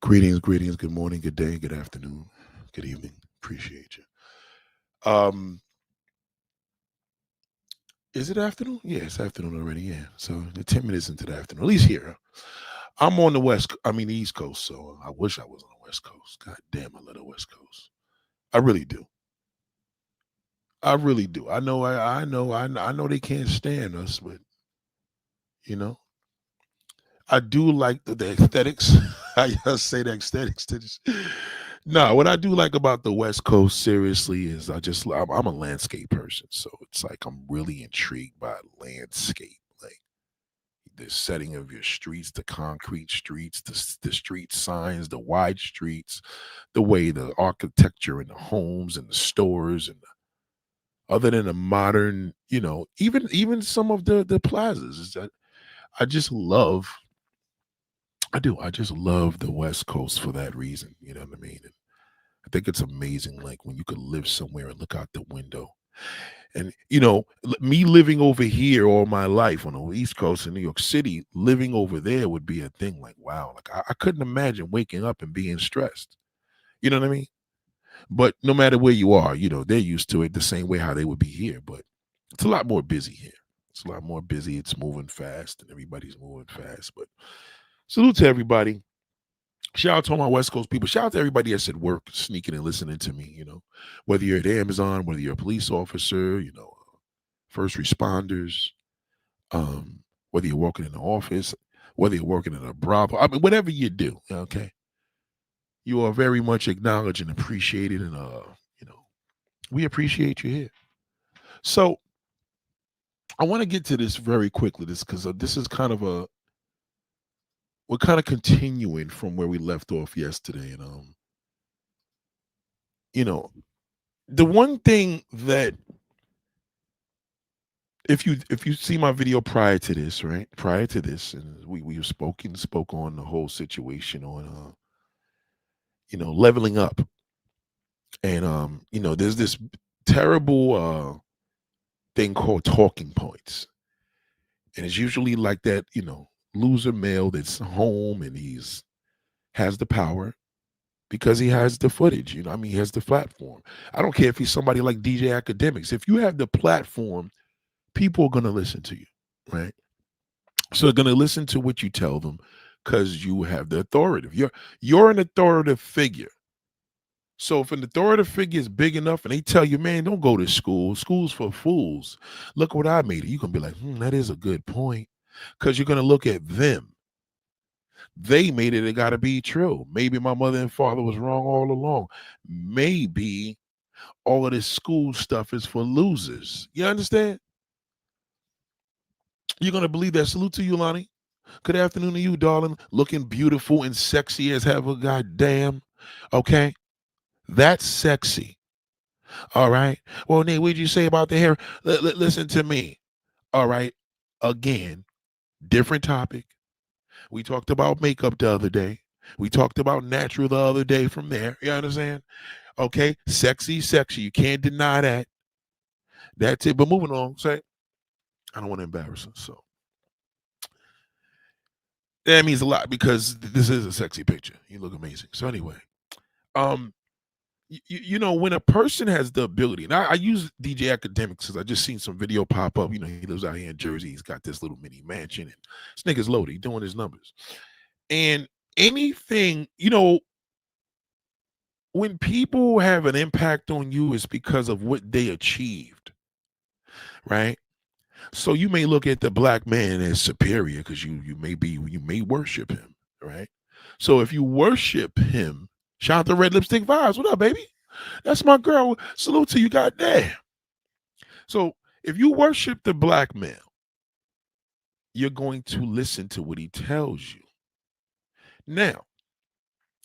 Greetings, good morning, good day, good afternoon, good evening. Appreciate you. Um, is it afternoon? Yeah, it's afternoon already. Yeah, so the 10 minutes into the afternoon, at least here. I'm on the the East Coast. So I wish I was on the West Coast. God damn, I love the West Coast. I really do. I really do. I know they can't stand us, but you know, I do like the aesthetics. I just say the aesthetics. No, what I do like about the West Coast, seriously, is I'm a landscape person, so it's like I'm really intrigued by landscape, like the setting of your streets, the concrete streets, the street signs, the wide streets, the way the architecture and the homes and the stores and other than the modern, even some of the plazas. Is that I just love I do. I just love the West Coast for that reason. You know what I mean? And I think it's amazing, like when you could live somewhere and look out the window. And me living over here all my life on the East Coast in New York City, living over there would be a thing. Like, wow, like I couldn't imagine waking up and being stressed. You know what I mean? But no matter where you are, they're used to it the same way how they would be here. But it's a lot more busy here. It's a lot more busy. It's moving fast, and everybody's moving fast. But salute to everybody. Shout out to all my West Coast people. Shout out to everybody that's at work, sneaking and listening to me. Whether you're at Amazon, whether you're a police officer, first responders, whether you're working in the office, whether you're working in a brothel. I mean, whatever you do, okay, you are very much acknowledged and appreciated, and you know, we appreciate you here. So I want to get to this very quickly, this because this is kind of a we're kind of continuing from where we left off yesterday, and you know, the one thing that if you see my video prior to this, right? Prior to this, and we spoke on the whole situation on leveling up. And there's this terrible thing called talking points. And it's usually like that, loser male that's home and he's has the power because he has the footage, I mean, he has the platform. I don't care if he's somebody like DJ Academics. If you have the platform, people are gonna listen to you, right? So they're gonna listen to what you tell them because you have the authoritative. You're an authoritative figure. So if an authoritative figure is big enough and they tell you, man, don't go to school. School's for fools. Look what I made it. You can be like, that is a good point. Because you're gonna look at them. They made it, it gotta be true. Maybe my mother and father was wrong all along. Maybe all of this school stuff is for losers. You understand? You're gonna believe that. Salute to you, Lonnie. Good afternoon to you, darling. Looking beautiful and sexy as hell. Goddamn. Okay. That's sexy. All right. Well, Nate, what did you say about the hair? Listen to me. All right. Again, different topic. We talked about makeup the other day. We talked about natural the other day from there. You understand? Okay. Sexy, sexy. You can't deny that. That's it. But moving on, say, I don't want to embarrass her. So that means a lot because this is a sexy picture. You look amazing. So anyway, um, when a person has the ability, and I use DJ Academics because I just seen some video pop up. He lives out here in Jersey. He's got this little mini mansion, and this nigga's loaded. He's doing his numbers. And anything, when people have an impact on you, it's because of what they achieved, right? So you may look at the black man as superior because you may worship him, right? So if you worship him, shout out to Red Lipstick Vibes. What up, baby? That's my girl. Salute to you, goddamn. So if you worship the black male, you're going to listen to what he tells you. Now,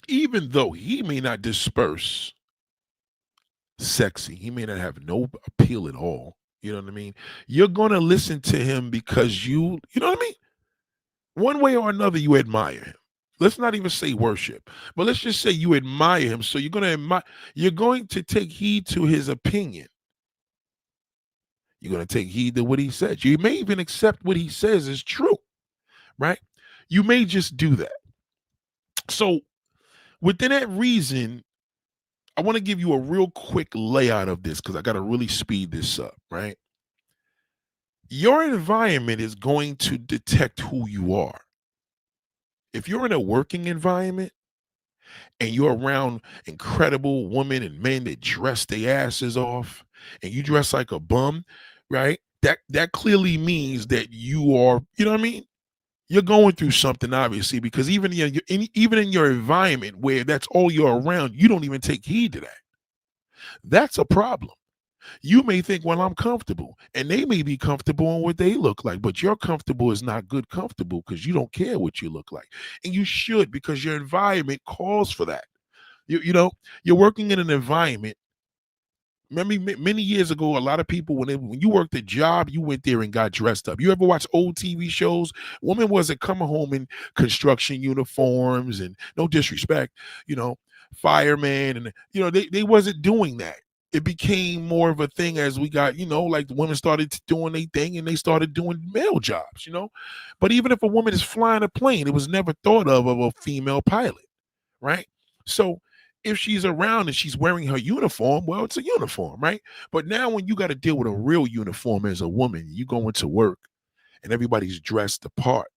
even though he may not disperse sexy, he may not have no appeal at all. You know what I mean? You're going to listen to him because you know what I mean? One way or another, you admire him. Let's not even say worship, but let's just say you admire him. So you're going to take heed to his opinion. You're going to take heed to what he says. You may even accept what he says is true, right? You may just do that. So Within that reason, I want to give you a real quick layout of this because I got to really speed this up, right? Your environment is going to detect who you are. If you're in a working environment and you're around incredible women and men that dress their asses off and you dress like a bum, right? That clearly means that you are, you know what I mean? You're going through something obviously because even in your environment where that's all you're around, you don't even take heed to that. That's a problem. You may think, well, I'm comfortable, and they may be comfortable in what they look like, but your comfortable is not good comfortable because you don't care what you look like. And you should because your environment calls for that. You know, you're working in an environment. Remember many years ago, a lot of people when you worked a job, you went there and got dressed up. You ever watch old TV shows? Women wasn't coming home in construction uniforms and no disrespect, you know, firemen and they wasn't doing that. It became more of a thing as we got, like the women started doing their thing and they started doing male jobs. But even if a woman is flying a plane, it was never thought of a female pilot, right? So if she's around and she's wearing her uniform, well, it's a uniform, right? But now when you got to deal with a real uniform as a woman, you go into work and everybody's dressed apart,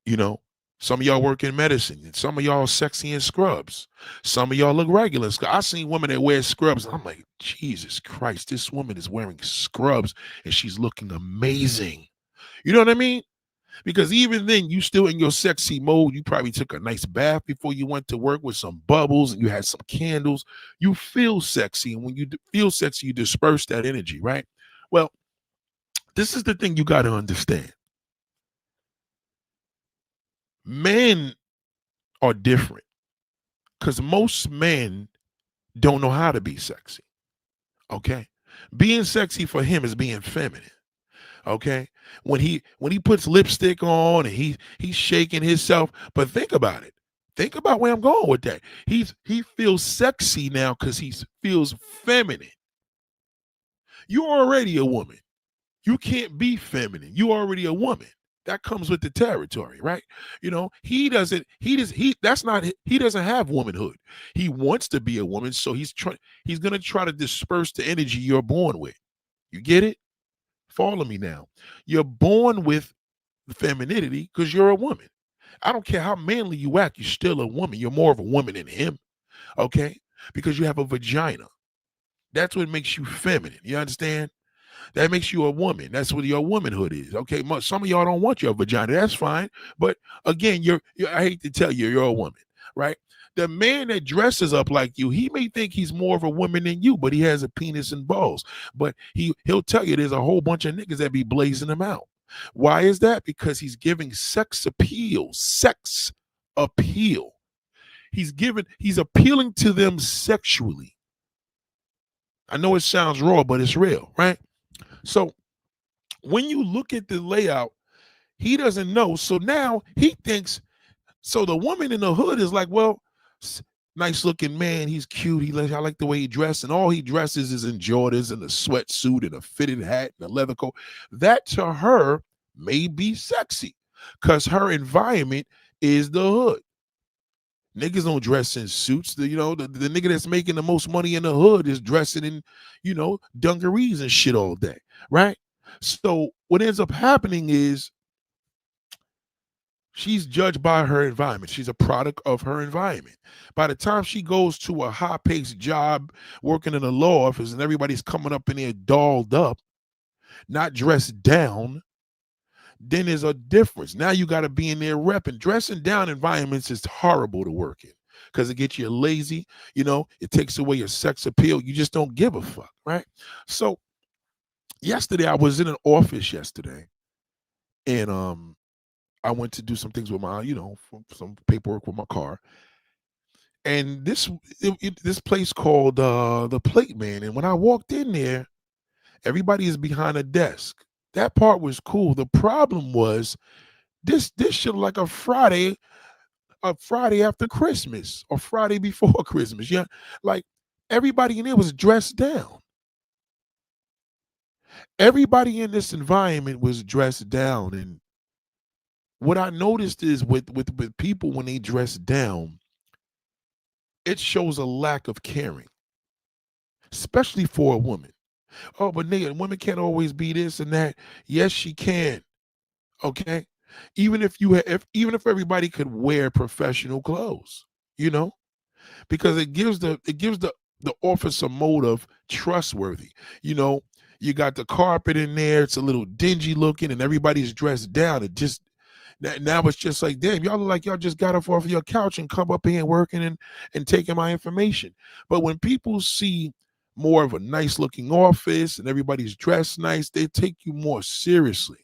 you know. Some of y'all work in medicine, and some of y'all sexy in scrubs. Some of y'all look regular. I seen women that wear scrubs, and I'm like, Jesus Christ, this woman is wearing scrubs and she's looking amazing. You know what I mean? Because even then, you still in your sexy mode. You probably took a nice bath before you went to work with some bubbles and you had some candles. You feel sexy. And when you feel sexy, you disperse that energy, right? Well, this is the thing you got to understand. Men are different because most men don't know how to be sexy. Okay. Being sexy for him is being feminine. Okay. When he puts lipstick on and he's shaking himself, but think about it. Think about where I'm going with that. He feels sexy now because he feels feminine. You're already a woman. You can't be feminine. You're already a woman. That comes with the territory, right? He doesn't, that's not, he doesn't have womanhood. He wants to be a woman, so he's gonna try to disperse the energy you're born with. You get it? Follow me now. You're born with femininity because you're a woman. I don't care how manly you act, you're still a woman. You're more of a woman than him, okay? Because you have a vagina. That's what makes you feminine. You understand? That makes you a woman. That's what your womanhood is. Okay. Some of y'all don't want your vagina. That's fine. But again, I hate to tell you, you're a woman, right? The man that dresses up like you, he may think he's more of a woman than you, but he has a penis and balls. But he'll tell you there's a whole bunch of niggas that be blazing him out. Why is that? Because he's giving sex appeal. Sex appeal. He's appealing to them sexually. I know it sounds raw, but it's real, right? So when you look at the layout, he doesn't know. So now he thinks, so the woman in the hood is like, well, nice looking man. He's cute. I like the way he dressed. And all he dresses is in Jordans and a sweatsuit and a fitted hat and a leather coat. That to her may be sexy because her environment is the hood. Niggas don't dress in suits. The nigga that's making the most money in the hood is dressing in, dungarees and shit all day, right? So what ends up happening is she's judged by her environment. She's a product of her environment. By the time she goes to a high-paced job working in a law office and everybody's coming up in there dolled up, not dressed down, then there's a difference. Now you got to be in there repping. Dressing down environments is horrible to work in because it gets you lazy. It takes away your sex appeal. You just don't give a fuck, right? So yesterday I was in an office yesterday, and I went to do some things with some paperwork with my car, and this place called the Plate Man. And when I walked in there, everybody is behind a desk. That part was cool. The problem was this shit like a Friday after Christmas or Friday before Christmas. Yeah, like everybody in there was dressed down. Everybody in this environment was dressed down, and What I noticed is with people when they dress down, it shows a lack of caring, especially for a woman. Oh, but nigga, women can't always be this and that. Yes, she can. Okay, even if everybody could wear professional clothes, you know, because it gives the office a mode of trustworthy. You know, you got the carpet in there; it's a little dingy looking, and everybody's dressed down. It just now it's just like, damn, y'all look like y'all just got up off of your couch and come up here and working and taking my information. But when people see more of a nice looking office and everybody's dressed nice, they take you more seriously.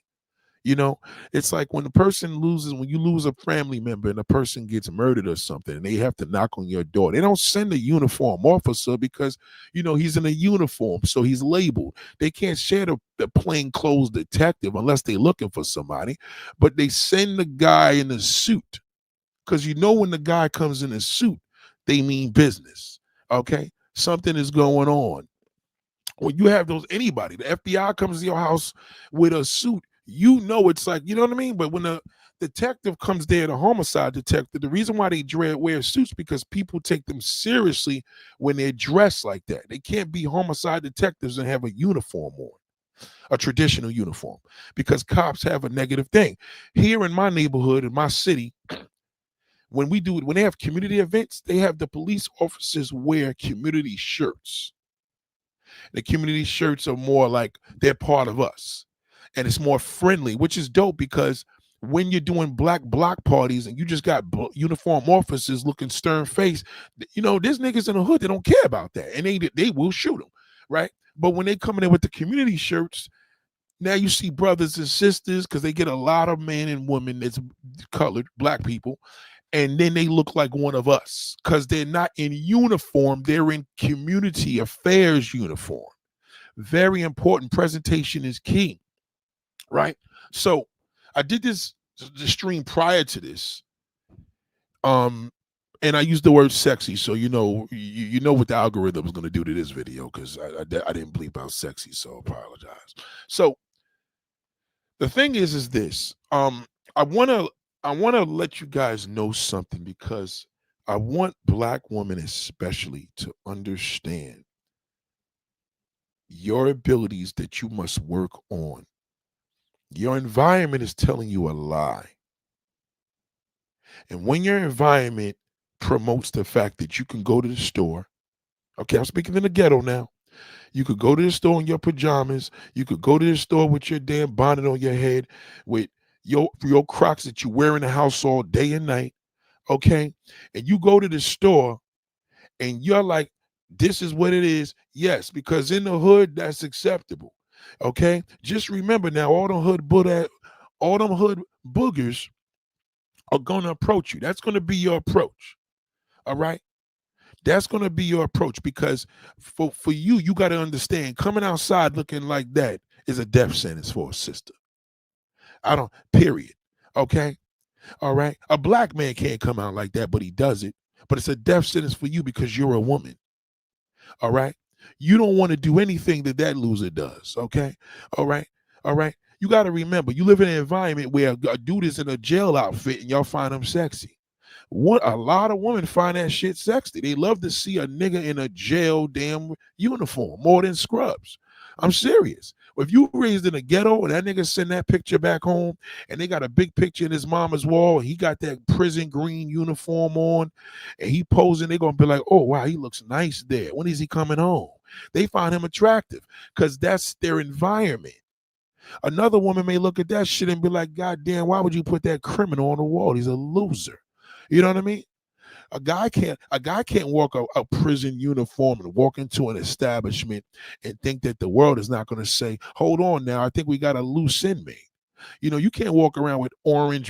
You know, it's like when you lose a family member and a person gets murdered or something, and they have to knock on your door. They don't send a uniform officer because, he's in a uniform, so he's labeled. They can't share the plain clothes detective unless they're looking for somebody, but they send the guy in a suit because when the guy comes in a suit, they mean business. Okay, something is going on when you have those anybody, the FBI comes to your house with a suit, it's like, you know what I mean? But when the detective comes there, the homicide detective, the reason why they wear suits because people take them seriously when they're dressed like that. They can't be homicide detectives and have a uniform on, a traditional uniform, because cops have a negative thing. Here in my neighborhood, in my city, when they have community events, they have the police officers wear community shirts. The community shirts are more like they're part of us. And it's more friendly, which is dope because when you're doing black block parties and you just got uniform officers looking stern face, there's niggas in the hood that don't care about that. And they will shoot them, right? But when they come in with the community shirts, now you see brothers and sisters because they get a lot of men and women that's colored, black people, and then they look like one of us because they're not in uniform, they're in community affairs uniform. Very important. Presentation is key, right? So I did the stream prior to this, um and I used the word sexy, so you know what the algorithm is going to do to this video, because I didn't bleep out sexy, so apologize. So the thing is this, I want to let you guys know something, because I want black women especially to understand your abilities that you must work on. Your environment is telling you a lie. And when your environment promotes the fact that you can go to the store, okay, I'm speaking in the ghetto now. You could go to the store in your pajamas. You could go to the store with your damn bonnet on your head, with your Crocs that you wear in the house all day and night, okay? And you go to the store and you're like, this is what it is. Yes, because in the hood, that's acceptable. Okay? Just remember now, all them hood boogers are gonna approach you. That's gonna be your approach. All right. That's gonna be your approach, because for you got to understand, coming outside looking like that is a death sentence for a sister. I don't, period. Okay. All right. A black man can't come out like that, but he does it. But it's a death sentence for you because you're a woman. All right. You don't want to do anything that loser does. Okay. All right. All right. You got to remember, you live in an environment where a dude is in a jail outfit and y'all find him sexy. What a lot of women find that shit sexy. They love to see a nigga in a jail damn uniform more than scrubs. I'm serious. If you raised in a ghetto and that nigga send that picture back home and they got a big picture in his mama's wall and he got that prison green uniform on and he posing, they're gonna be like, oh wow, he looks nice there. When is he coming home? They find him attractive because that's their environment. Another woman may look at that shit and be like, God damn, why would you put that criminal on the wall? He's a loser. You know what I mean? A guy can't walk a prison uniform and walk into an establishment and think that the world is not going to say, hold on now, I think we got a loose inmate. You can't walk around with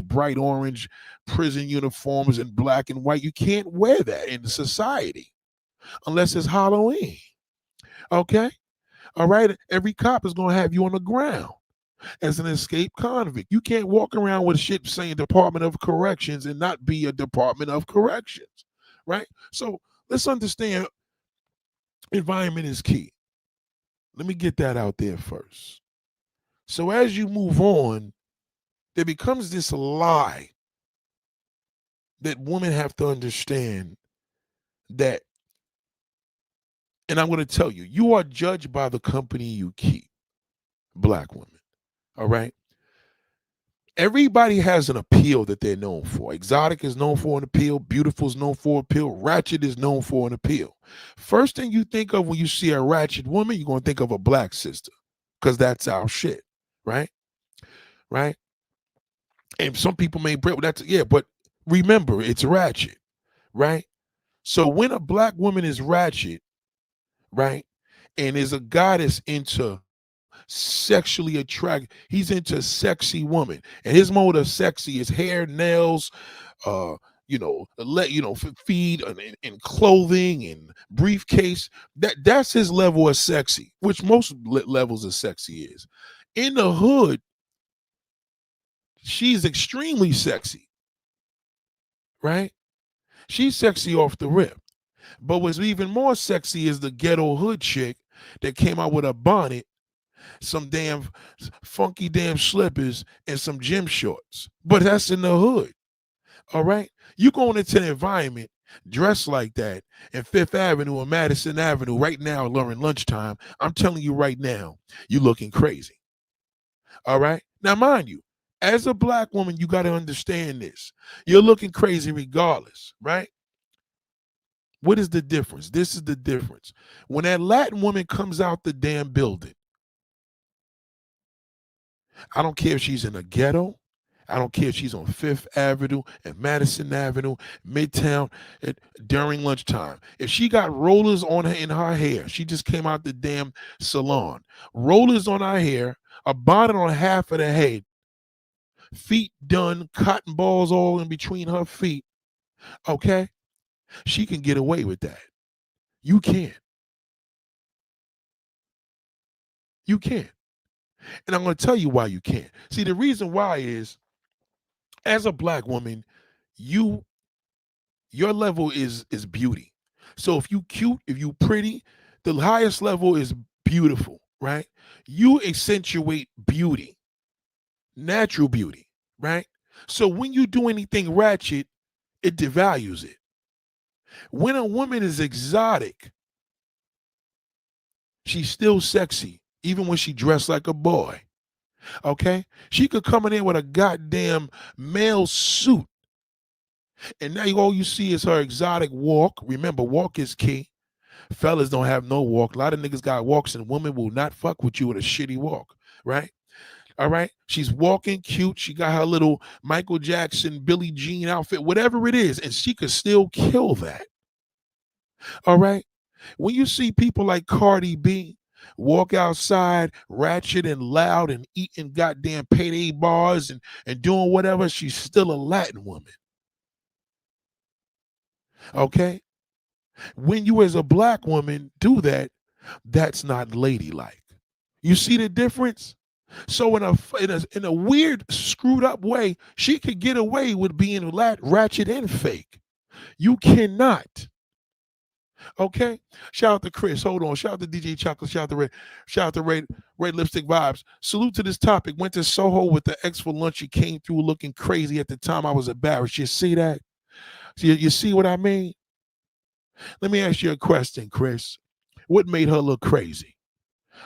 bright orange prison uniforms and black and white. You can't wear that in society unless it's Halloween. Okay? All right? Every cop is going to have you on the ground as an escaped convict. You can't walk around with shit saying Department of Corrections and not be a Department of Corrections, right? So let's understand, environment is key. Let me get that out there first. So as you move on, there becomes this lie that women have to understand that, and I'm going to tell you, you are judged by the company you keep, black women. All right. Everybody has an appeal that they're known for. Exotic is known for an appeal. Beautiful is known for an appeal. Ratchet is known for an appeal. First thing you think of when you see a ratchet woman, you're going to think of a black sister because that's our shit. Right. Right. And some people may break that's, yeah, but remember, it's ratchet. Right. So when a black woman is ratchet, right, and is a guy that's into sexually attract, he's into sexy woman, and his mode of sexy is hair, nails, feed and clothing and briefcase. That's his level of sexy, which most levels of sexy is. In the hood, she's extremely sexy, right? She's sexy off the rip. But what's even more sexy is the ghetto hood chick that came out with a bonnet, some damn funky damn slippers, and some gym shorts. But that's in the hood. All right. You going into an environment dressed like that in Fifth Avenue or Madison Avenue right now during lunchtime. I'm telling you right now, you're looking crazy. All right. Now, mind you, as a black woman, you got to understand this. You're looking crazy regardless, right? What is the difference? This is the difference. When that Latin woman comes out the damn building, I don't care if she's in a ghetto. I don't care if she's on Fifth Avenue and Madison Avenue, Midtown, during lunchtime. If she got rollers on her in her hair, she just came out the damn salon. Rollers on her hair, a bonnet on half of the head, feet done, cotton balls all in between her feet. Okay? She can get away with that. You can't. You can't. And I'm going to tell you why you can't. See, the reason why is, as a black woman, you your level is beauty. So if you cute, if you pretty, the highest level is beautiful, right? You accentuate beauty, natural beauty, right? So when you do anything ratchet, it devalues it. When a woman is exotic, she's still sexy, even when she dressed like a boy. Okay? She could come in there with a goddamn male suit, and now all you see is her exotic walk. Remember, walk is key. Fellas don't have no walk. A lot of niggas got walks, and women will not fuck with you with a shitty walk, right? All right. She's walking cute. She got her little Michael Jackson, Billie Jean outfit, whatever it is, and she could still kill that. All right. When you see people like Cardi B walk outside ratchet and loud and eating goddamn payday bars and doing whatever, she's still a Latin woman. Okay. When you as a black woman do that, that's not ladylike. You see the difference? So in a weird, screwed up way, she could get away with being ratchet and fake. You cannot. Okay. Shout out to Chris. Hold on. Shout out to DJ Chocolate. Shout out to Red. Shout out to Red Lipstick Vibes. Salute to this topic. Went to Soho with the ex for lunch. She came through looking crazy at the time. I was embarrassed. You see that? You see what I mean? Let me ask you a question, Chris. What made her look crazy?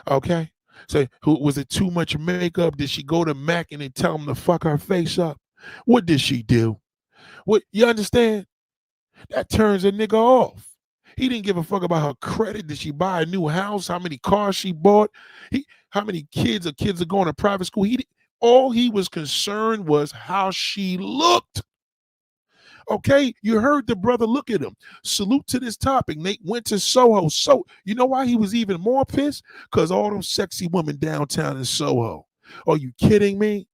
Okay. So who was it, too much makeup? Did she go to Mac and then tell him to fuck her face up? What did she do? What, you understand? That turns a nigga off. He didn't give a fuck about her credit. Did she buy a new house? How many cars she bought? How many kids are going to private school? All he was concerned was how she looked. Okay, you heard the brother. Look at him. Salute to this topic. Nate went to Soho. So you know why he was even more pissed? Because all them sexy women downtown in Soho. Are you kidding me?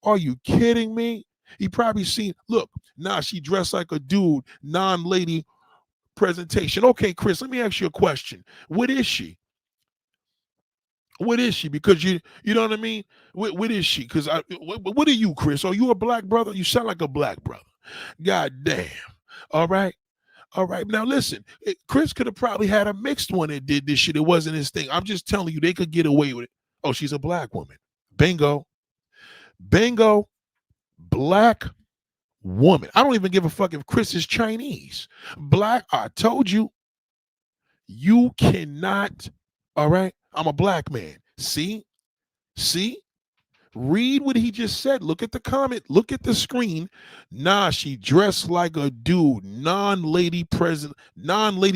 Are you kidding me? He probably seen, look, nah, she dressed like a dude, non-lady presentation. Okay, Chris, let me ask you a question. What is she? What is she? Because you know what I mean? What is she? Because what are you, Chris? Are you a black brother? You sound like a black brother. God damn. All right. All right. Now listen, Chris could have probably had a mixed one that did this shit. It wasn't his thing. I'm just telling you, they could get away with it. Oh, she's a black woman. Bingo. Bingo, black woman. I don't even give a fuck if Chris is Chinese. Black, I told you, you cannot, all right? I'm a black man. See, read what he just said. Look at the comment. Look at the screen. Nah, she dressed like a dude. Non-lady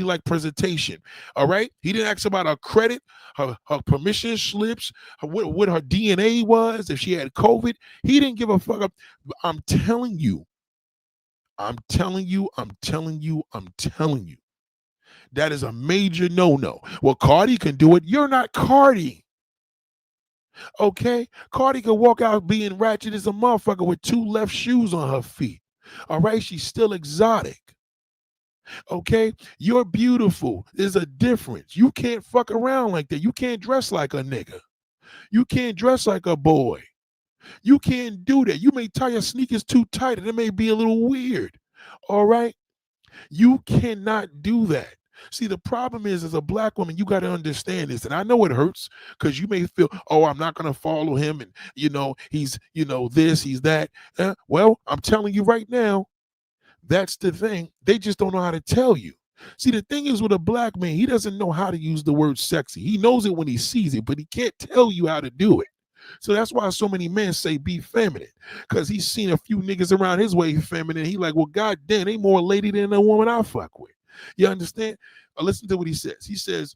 like presentation. All right. He didn't ask about her credit, her permission slips, what her DNA was, if she had COVID. He didn't give a fuck up. I'm telling you. I'm telling you. I'm telling you. I'm telling you. That is a major no-no. Well, Cardi can do it. You're not Cardi. Okay? Cardi could walk out being ratchet as a motherfucker with two left shoes on her feet. All right? She's still exotic. Okay? You're beautiful. There's a difference. You can't fuck around like that. You can't dress like a nigga. You can't dress like a boy. You can't do that. You may tie your sneakers too tight and it may be a little weird. All right? You cannot do that. See, the problem is, as a black woman, you got to understand this. And I know it hurts because you may feel, oh, I'm not going to follow him. And, he's, this, he's that. Well, I'm telling you right now, that's the thing. They just don't know how to tell you. See, the thing is with a black man, he doesn't know how to use the word sexy. He knows it when he sees it, but he can't tell you how to do it. So that's why so many men say be feminine, because he's seen a few niggas around his way feminine. He like, well, goddamn, they more lady than the woman I fuck with. You understand? Listen to what he says. He says,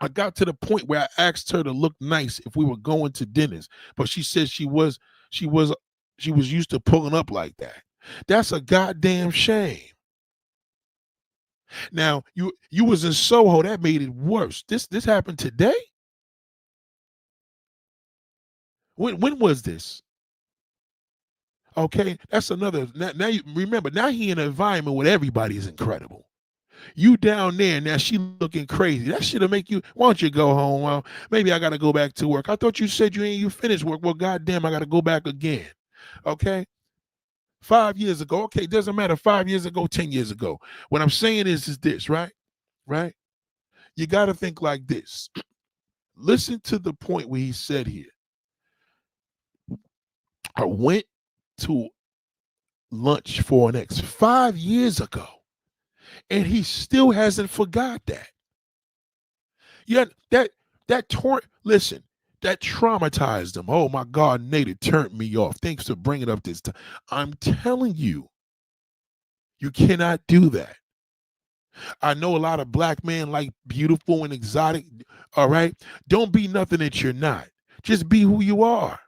I got to the point where I asked her to look nice if we were going to dinners, but she said she was used to pulling up like that. That's a goddamn shame. Now you was in Soho, that made it worse. This happened today. When was this? Okay, that's another. Now you remember. Now he in an environment where everybody is incredible. You down there now, she looking crazy. That should have make you. Why don't you go home? Well, maybe I got to go back to work. I thought you said you finished work. Well, goddamn, I got to go back again. Okay. 5 years ago. Okay, doesn't matter. 5 years ago, 10 years ago. What I'm saying is this, right? Right. You got to think like this. Listen to the point where he said here. I went to lunch for an ex 5 years ago, and he still hasn't forgot that. Yeah, that listen, that traumatized him. Oh my God, Nate, it turned me off. Thanks for bringing up this time. I'm telling you, you cannot do that. I know a lot of black men like beautiful and exotic. All right, don't be nothing that you're not. Just be who you are.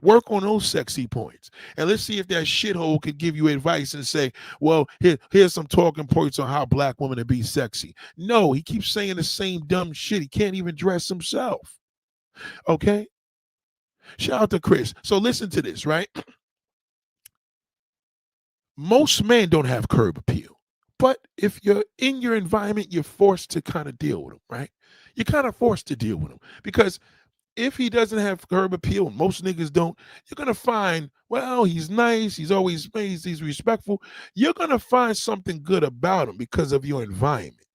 Work on those sexy points. And let's see if that shithole could give you advice and say, well, here's some talking points on how black women to be sexy. No, he keeps saying the same dumb shit. He can't even dress himself. Okay? Shout out to Chris. So listen to this, right? Most men don't have curb appeal. But if you're in your environment, you're forced to kind of deal with them, right? You're kind of forced to deal with them because if he doesn't have curb appeal, and most niggas don't, you're gonna find, well, he's nice, he's always he's respectful. You're gonna find something good about him because of your environment.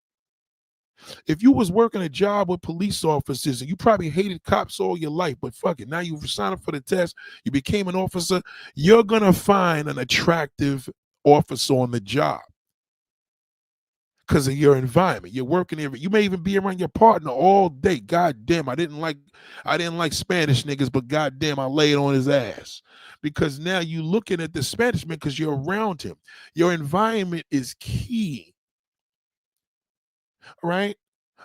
If you was working a job with police officers and you probably hated cops all your life, but fuck it, now you've signed up for the test, you became an officer, you're gonna find an attractive officer on the job because of your environment. You're working there. You may even be around your partner all day. God damn, I didn't like Spanish niggas, but god damn, I laid on his ass. Because now you looking at the Spanish man because you're around him. Your environment is key. Right?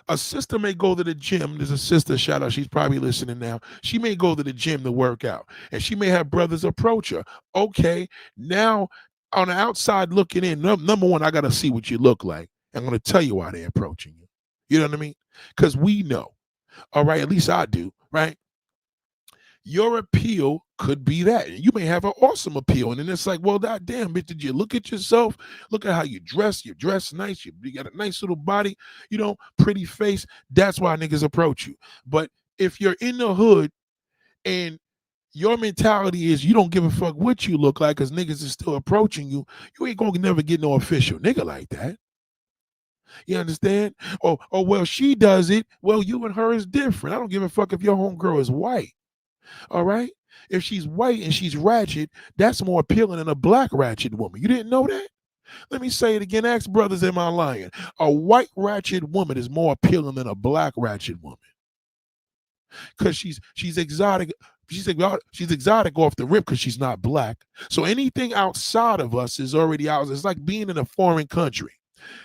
A sister may go to the gym. There's a sister, shout out, she's probably listening now. She may go to the gym to work out, and she may have brothers approach her. Okay, now on the outside looking in, number one, I got to see what you look like. I'm going to tell you why they're approaching you. You know what I mean? Because we know. All right, at least I do, right? Your appeal could be that. You may have an awesome appeal. And then it's like, well, god damn, bitch, did you look at yourself? Look at how you dress. You dress nice. You got a nice little body, pretty face. That's why niggas approach you. But if you're in the hood and your mentality is you don't give a fuck what you look like because niggas is still approaching you, you ain't gonna never get no official nigga like that. You understand? Oh, well, she does it. Well, you and her is different. I don't give a fuck if your homegirl is white. All right? If she's white and she's ratchet, that's more appealing than a black ratchet woman. You didn't know that? Let me say it again. Ask brothers, am I lying? A white ratchet woman is more appealing than a black ratchet woman because she's exotic. She's exotic off the rip because she's not black. So anything outside of us is already ours. It's like being in a foreign country.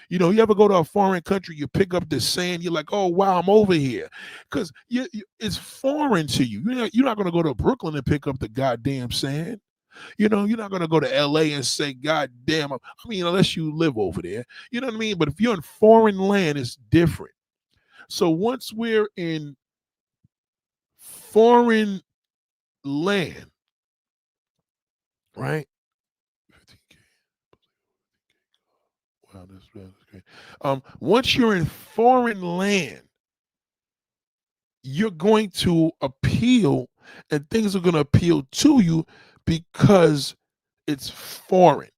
You know, you ever go to a foreign country, you pick up the sand, you're like, oh, wow, I'm over here. Because it's foreign to you. You're not going to go to Brooklyn and pick up the goddamn sand. You know, you're not going to go to LA and say, God damn, I mean, unless you live over there. You know what I mean? But if you're in foreign land, it's different. So once we're in foreign land, right? Wow, that's great. Once you're in foreign land, you're going to appeal and things are going to appeal to you because it's foreign.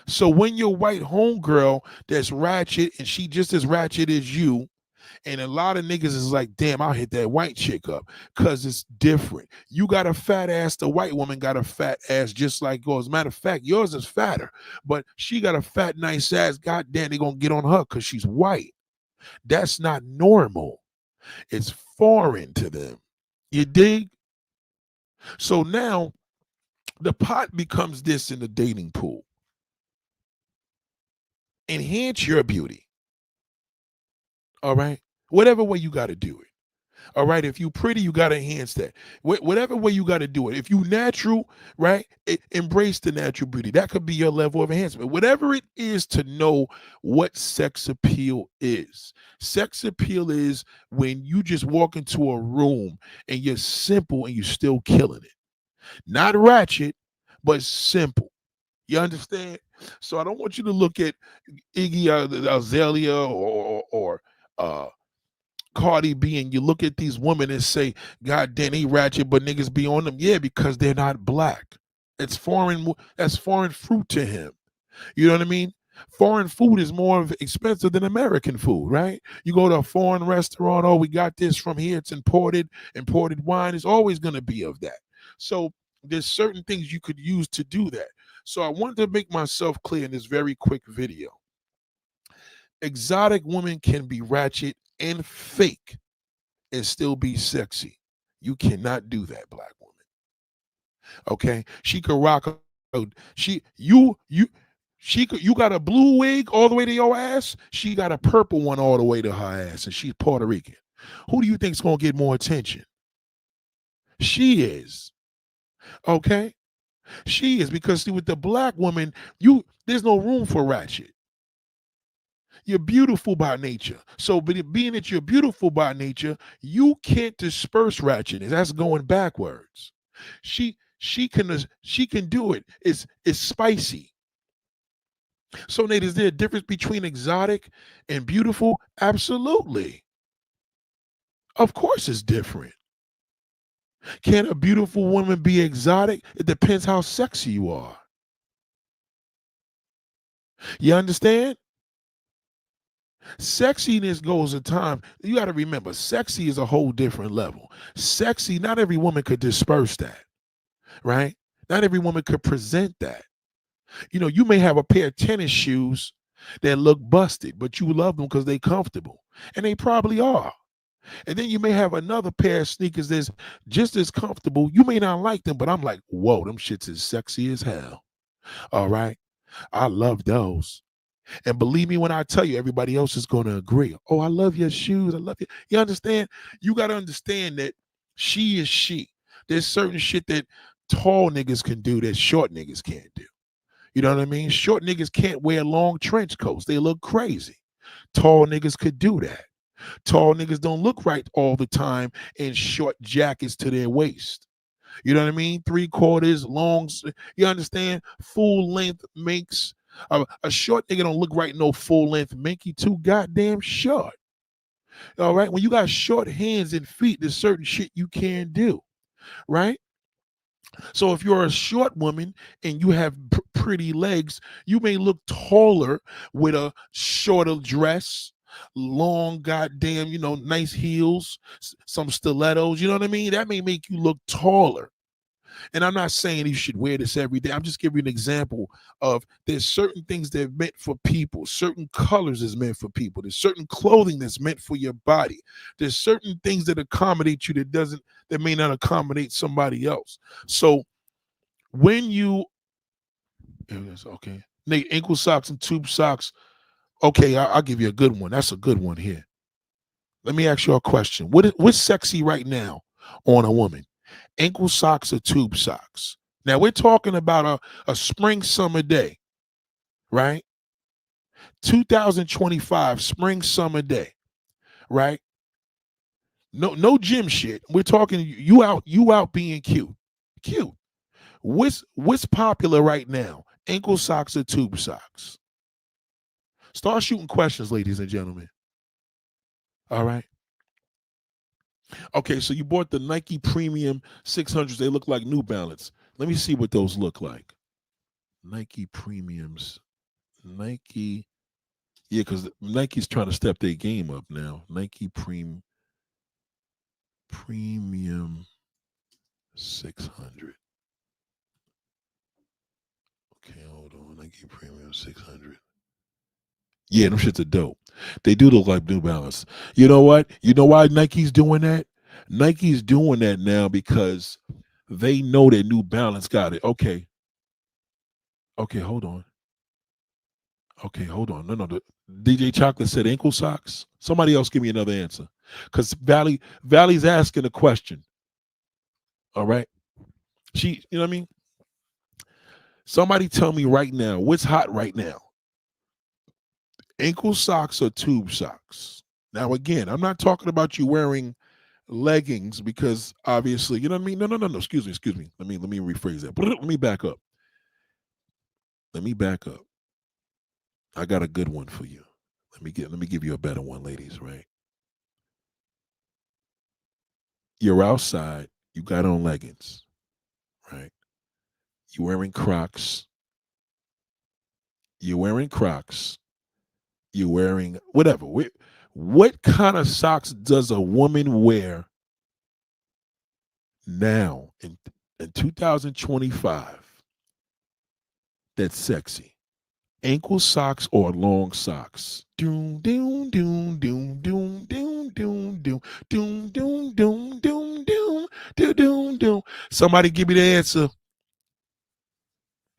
So when your white homegirl that's ratchet and she just as ratchet as you, and a lot of niggas is like, damn, I'll hit that white chick up because it's different. You got a fat ass, the white woman got a fat ass just like yours. Matter of fact, yours is fatter, but she got a fat, nice ass. God damn, they gonna get on her because she's white. That's not normal. It's foreign to them. You dig? So now the pot becomes this in the dating pool. Enhance your beauty. All right. Whatever way you got to do it. All right. If you pretty, you got to enhance that. Whatever way you got to do it. If you natural, right, embrace the natural beauty. That could be your level of enhancement. Whatever it is to know what sex appeal is. Sex appeal is when you just walk into a room and you're simple and you're still killing it. Not ratchet, but simple. You understand? So I don't want you to look at Iggy Azalea or Cardi B, and you look at these women and say, God damn, they ratchet, but niggas be on them. Yeah, because they're not black. It's foreign. That's foreign fruit to him. You know what I mean? Foreign food is more expensive than American food, right? You go to a foreign restaurant, oh, we got this from here. It's imported wine. It's always going to be of that. So there's certain things you could use to do that. So I wanted to make myself clear in this very quick video. Exotic women can be ratchet and fake and still be sexy. You cannot do that, black woman. Okay? She could rock you got a blue wig all the way to your ass. She got a purple one all the way to her ass, and she's Puerto Rican. Who do you think's gonna get more attention? She is. Okay? She is, because see, with the black woman, there's no room for ratchet. You're beautiful by nature. So, but being that you're beautiful by nature, you can't disperse ratchetness. That's going backwards. She can do it. It's spicy. So, Nate, is there a difference between exotic and beautiful? Absolutely. Of course, it's different. Can a beautiful woman be exotic? It depends how sexy you are. You understand? Sexiness goes in time. You got to remember, sexy is a whole different level. Sexy, not every woman could disperse that, right? Not every woman could present that. You know, you may have a pair of tennis shoes that look busted, but you love them because they're comfortable, and they probably are. And then you may have another pair of sneakers that's just as comfortable. You may not like them, but I'm like, whoa, them shits is sexy as hell. All right. I love those. And believe me when I tell you, everybody else is going to agree. Oh, I love your shoes. I love you. You understand? You got to understand that she is she. There's certain shit that tall niggas can do that short niggas can't do. You know what I mean? Short niggas can't wear long trench coats. They look crazy. Tall niggas could do that. Tall niggas don't look right all the time in short jackets to their waist. You know what I mean? 3/4, longs. You understand? Full length makes a short nigga don't look right. No full length mink. He too goddamn short. All right. When you got short hands and feet, there's certain shit you can't do. Right. So if you're a short woman and you have pretty legs, you may look taller with a shorter dress, long goddamn, nice heels, some stilettos. You know what I mean? That may make you look taller. And I'm not saying you should wear this every day. I'm just giving you an example of there's certain things that are meant for people. Certain colors is meant for people. There's certain clothing that's meant for your body. There's certain things that accommodate you that may not accommodate somebody else. So when you okay, Nate, ankle socks and tube socks. Okay, I'll give you a good one. That's a good one here. Let me ask you a question. What's sexy right now on a woman? Ankle socks or tube socks? Now we're talking about a spring summer day, right? 2025 spring summer day, right? No gym shit. We're talking you out being cute. Cute. What's popular right now? Ankle socks or tube socks? Start shooting questions, ladies and gentlemen. All right. Okay, so you bought the Nike Premium 600s. They look like New Balance. Let me see what those look like. Nike Premiums. Nike. Yeah, because Nike's trying to step their game up now. Nike Premium 600. Okay, hold on. Nike Premium 600. Yeah, them shits are dope. They do look like New Balance. You know what? You know why Nike's doing that? Nike's doing that now because they know that New Balance got it. Okay. Okay, hold on. Okay, hold on. No. DJ Chocolate said ankle socks. Somebody else give me another answer. Because Valley's asking a question. All right. You know what I mean? Somebody tell me right now, what's hot right now? Ankle socks or tube socks? Now, again, I'm not talking about you wearing leggings because obviously, you know what I mean? No. Excuse me. Let me rephrase that. Let me back up. I got a good one for you. Let me give you a better one, ladies, right? You're outside, you got on leggings, right? You're wearing Crocs. You're wearing Crocs. You're wearing whatever. What kind of socks does a woman wear now in 2025 that's sexy? Ankle socks or long socks? Doom doom doom doom doom doom doom doom doom doom doom doom doom doom doom. Somebody give me the answer.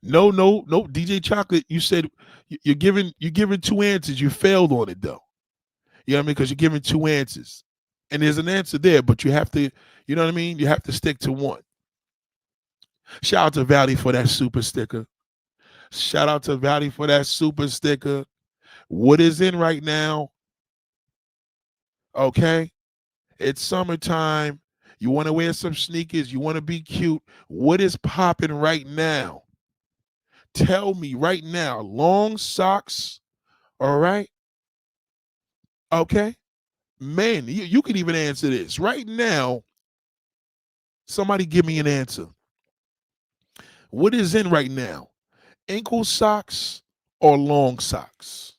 No. DJ Chocolate, you said you're giving two answers. You failed on it though. You know what I mean? Because you're giving two answers. And there's an answer there, but you have to, you know what I mean? You have to stick to one. Shout out to Valley for that super sticker. Shout out to Valley for that super sticker. What is in right now? Okay. It's summertime. You want to wear some sneakers. You want to be cute. What is popping right now? Tell me right now. Long socks. All right. Okay. Man, you can even answer this. Right now, somebody give me an answer. What is in right now? Ankle socks or long socks?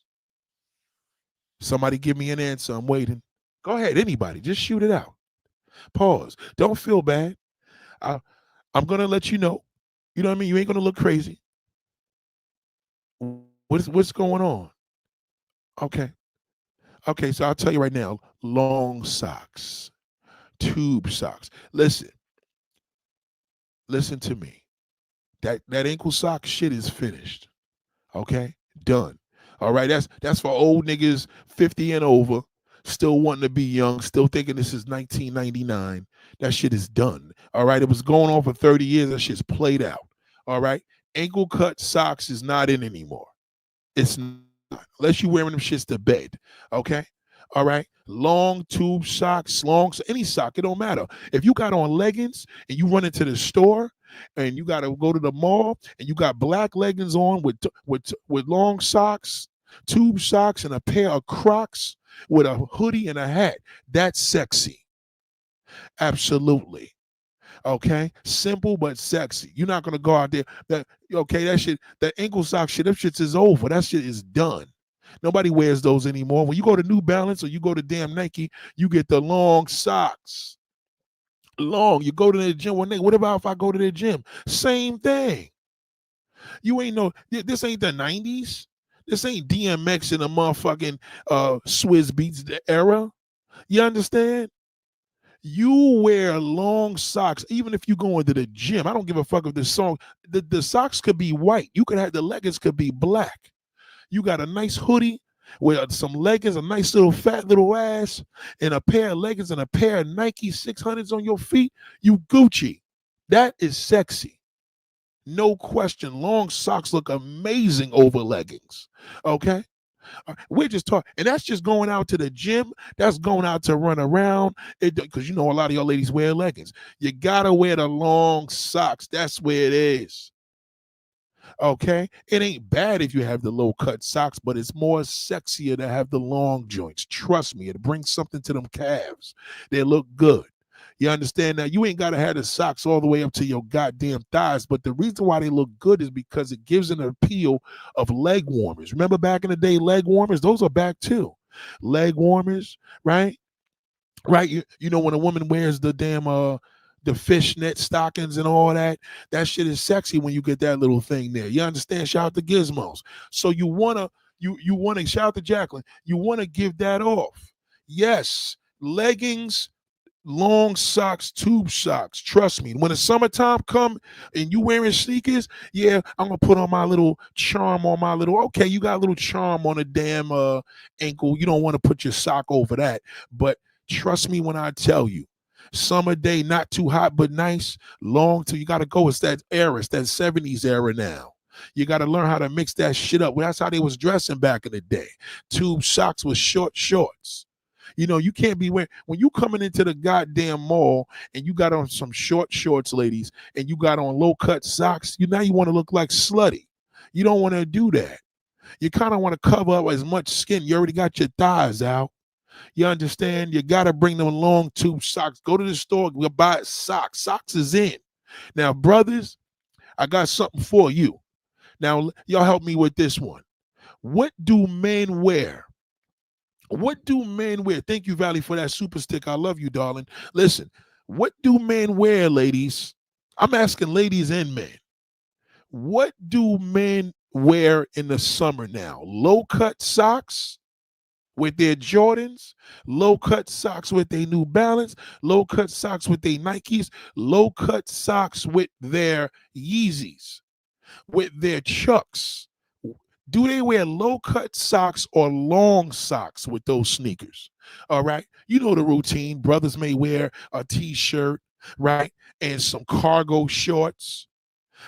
Somebody give me an answer. I'm waiting. Go ahead, anybody. Just shoot it out. Pause. Don't feel bad. I'm gonna let you know. You know what I mean? You ain't gonna look crazy. What's going on? Okay. Okay, so I'll tell you right now, long socks, tube socks. Listen to me. That ankle sock shit is finished. Okay? Done. All right, that's for old niggas 50 and over, still wanting to be young, still thinking this is 1999. That shit is done. All right, it was going on for 30 years. That shit's played out. All right, ankle cut socks is not in anymore. It's not, unless you wearing them shits to bed. Okay. All right. Long tube socks, any sock, it don't matter. If you got on leggings and you run into the store and you got to go to the mall and you got black leggings on with long socks, tube socks, and a pair of Crocs with a hoodie and a hat, that's sexy. Absolutely. Okay, simple but sexy. You're not gonna go out there. That ankle sock shit, that shit is over. That shit is done. Nobody wears those anymore. When you go to New Balance or you go to damn Nike, you get the long socks. Long. You go to the gym one day. What about if I go to the gym? Same thing. You ain't no. This ain't the 90s. This ain't DMX in the motherfucking Swizz Beats era. You understand? You wear long socks, even if you go into the gym. I don't give a fuck if the song. The socks could be white. You could have the leggings could be black. You got a nice hoodie with some leggings, a nice little fat little ass, and a pair of leggings and a pair of Nike 600s on your feet. You Gucci. That is sexy. No question. Long socks look amazing over leggings. Okay? We're just talking, and that's just going out to the gym. That's going out to run around. Because you know a lot of y'all ladies wear leggings. You gotta wear the long socks. That's where it is. Okay, it ain't bad if you have the low cut socks, but it's more sexier to have the long joints. Trust me, it brings something to them calves. They look good. You understand that? You ain't got to have the socks all the way up to your goddamn thighs, but the reason why they look good is because it gives an appeal of leg warmers. Remember back in the day, leg warmers? Those are back too. Leg warmers, right? Right. You know when a woman wears the damn the fishnet stockings and all that, that shit is sexy when you get that little thing there. You understand? Shout out to Gizmos. So you wanna shout out to Jacqueline. You wanna give that off. Yes, leggings, long socks, tube socks. Trust me. When the summertime come and you wearing sneakers, yeah, I'm gonna put on my little charm on my little. Okay, you got a little charm on a damn ankle. You don't want to put your sock over that, but trust me when I tell you. Summer day, not too hot but nice. Long till you gotta go. It's that era. It's that 70s era now. You got to learn how to mix that shit up. Well, that's how they was dressing back in the day. Tube socks with short shorts. You know, you can't be wearing when you coming into the goddamn mall and you got on some short shorts, ladies, and you got on low cut socks. You want to look like slutty. You don't want to do that. You kind of want to cover up as much skin. You already got your thighs out. You understand? You got to bring them long tube socks. Go to the store, we'll buy socks. Socks is in. Now, brothers, I got something for you. Now, y'all help me with this one. What do men wear? What do men wear? Thank you, Valley, for that super stick. I love you, darling. Listen, what do men wear, ladies? I'm asking ladies and men. What do men wear in the summer now? Low cut socks with their Jordans, low cut socks with their New Balance, low cut socks with their Nikes, low cut socks with their Yeezys, with their Chucks. Do they wear low cut socks or long socks with those sneakers? All right. You know the routine. Brothers may wear a t-shirt, right? And some cargo shorts.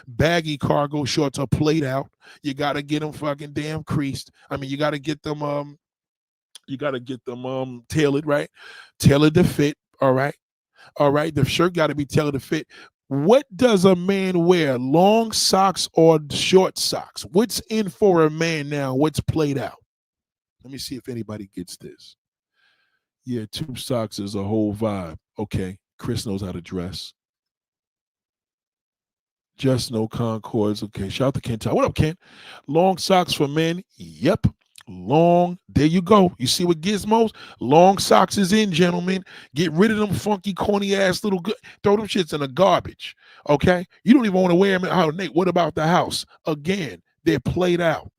Baggy cargo shorts are played out. You got to get them fucking damn creased. I mean, you got to get them tailored, right? Tailored to fit, all right? All right, the shirt got to be tailored to fit. What does a man wear? Long socks or short socks? What's in for a man now? What's played out? Let me see if anybody gets this. Yeah, tube socks is a whole vibe. Okay, Chris knows how to dress. Just no Concords. Okay, shout out to Ken. What up, Ken? Long socks for men. Yep. Long. There you go. You see what Gizmos? Long socks is in, gentlemen. Get rid of them funky, corny ass little good. Throw them shits in the garbage. Okay? You don't even want to wear them. Oh, Nate, what about the house? Again, they're played out.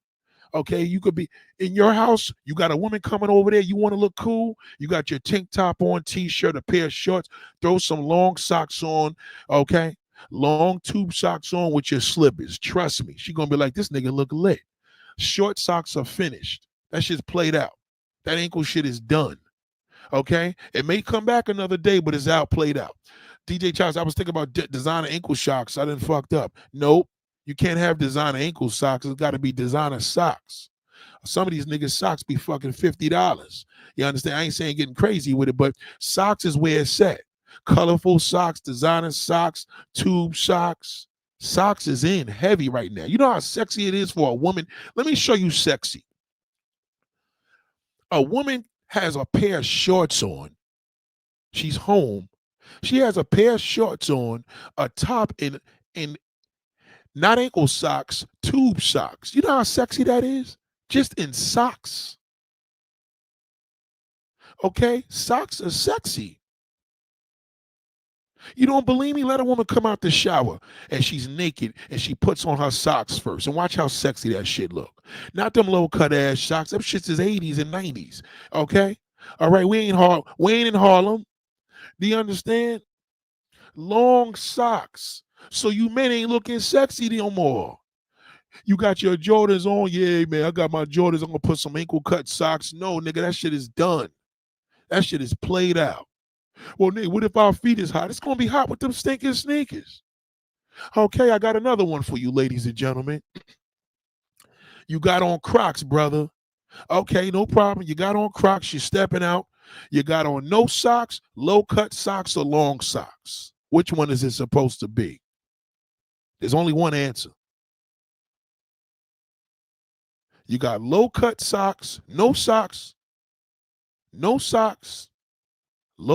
Okay, you could be in your house. You got a woman coming over there. You want to look cool. You got your tank top on, t-shirt, a pair of shorts. Throw some long socks on. Okay, long tube socks on with your slippers. Trust me, she gonna be like, this nigga look lit. Short socks are finished. That shit's played out. That ankle shit is done. Okay, it may come back another day, but it's out, played out. DJ Charles, I was thinking about designer ankle socks. I didn't fucked up. Nope. You can't have designer ankle socks. It's got to be designer socks. Some of these niggas socks be fucking $50. You understand? I ain't saying getting crazy with it, but socks is where it's at. Colorful socks, designer socks, tube socks. Socks is in heavy right now. You know how sexy it is for a woman? Let me show you sexy. A woman has a pair of shorts on. She's home. She has a pair of shorts on, a top in not ankle socks, tube socks. You know how sexy that is? Just in socks. Okay? Socks are sexy. You don't believe me? Let a woman come out the shower and she's naked and she puts on her socks first and watch how sexy that shit look. Not them low cut ass socks. Them shits is 80s and 90s. Okay? All right, we ain't in Harlem. Do you understand? Long socks. So you men ain't looking sexy no more. You got your Jordans on. Yeah, man, I got my Jordans. I'm gonna put some ankle cut socks. No, nigga, that shit is done. That shit is played out. Well, nigga, what if our feet is hot? It's gonna be hot with them stinking sneakers. Okay, I got another one for you, ladies and gentlemen. You got on Crocs, brother. Okay, no problem. You got on Crocs. You're stepping out. You got on no socks, low cut socks, or long socks. Which one is it supposed to be? There's only one answer. You got low cut socks, no socks, low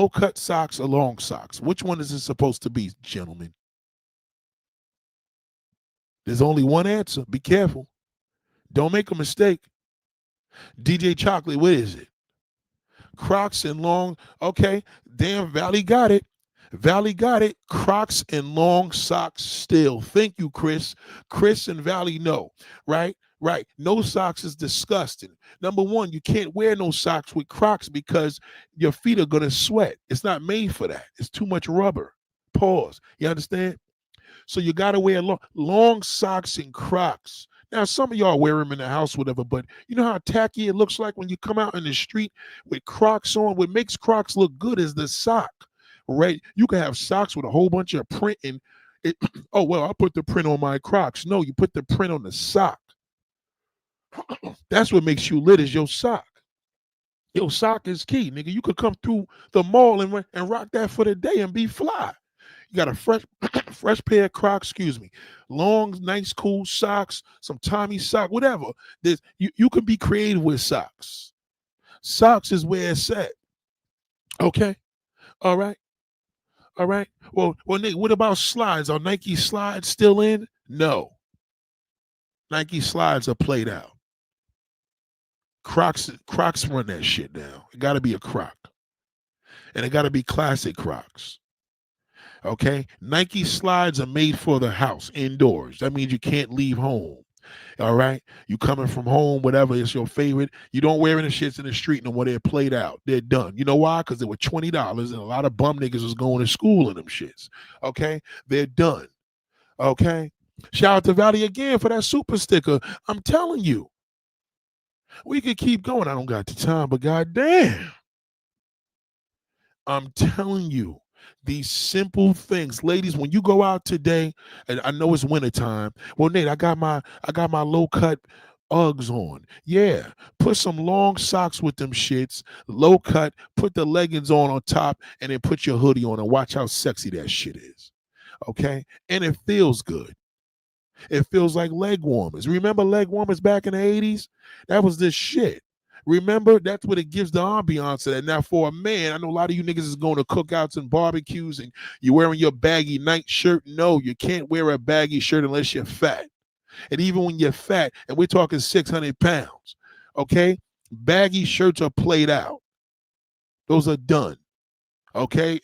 cut socks, or long socks. Which one is it supposed to be, gentlemen? There's only one answer. Be careful. Don't make a mistake. DJ Chocolate, what is it? Crocs and long. Okay, damn, Valley got it. Valley got it. Crocs and long socks still. Thank you, Chris. Chris and Valley know, right? Right. No socks is disgusting. Number one, you can't wear no socks with Crocs because your feet are going to sweat. It's not made for that. It's too much rubber. Pause. You understand? So you got to wear long socks and Crocs. Now, some of y'all wear them in the house, whatever, but you know how tacky it looks like when you come out in the street with Crocs on? What makes Crocs look good is the sock, right? You can have socks with a whole bunch of print and it, oh, well, I put the print on my Crocs. No, you put the print on the sock. That's what makes you lit is your sock. Your sock is key, nigga. You could come through the mall and rock that for the day and be fly. You got a fresh pair of Crocs, excuse me, long, nice, cool socks, some Tommy sock, whatever. You can be creative with socks. Socks is where it's at. Okay? All right? All right? Well, Nick, what about slides? Are Nike slides still in? No. Nike slides are played out. Crocs run that shit now. It got to be a Croc. And it got to be classic Crocs. Okay? Nike slides are made for the house, indoors. That means you can't leave home. All right? You coming from home, whatever, it's your favorite. You don't wear any shits in the street no more. They're played out. They're done. You know why? Because they were $20 and a lot of bum niggas was going to school in them shits. Okay? They're done. Okay? Shout out to Valley again for that super sticker. I'm telling you. We could keep going. I don't got the time, but goddamn. I'm telling you, these simple things, ladies, when you go out today, and I know it's wintertime. Well, Nate, I got my low cut Uggs on. Yeah, put some long socks with them shits, low cut, put the leggings on top, and then put your hoodie on and watch how sexy that shit is. Okay? And it feels good. It feels like leg warmers. Remember leg warmers back in the 80s? That was this shit. Remember? That's what it gives the ambiance to that. Now, for a man, I know a lot of you niggas is going to cookouts and barbecues and you're wearing your baggy night shirt. No, you can't wear a baggy shirt unless you're fat. And even when you're fat, and we're talking 600 pounds, okay? Baggy shirts are played out. Those are done. Okay?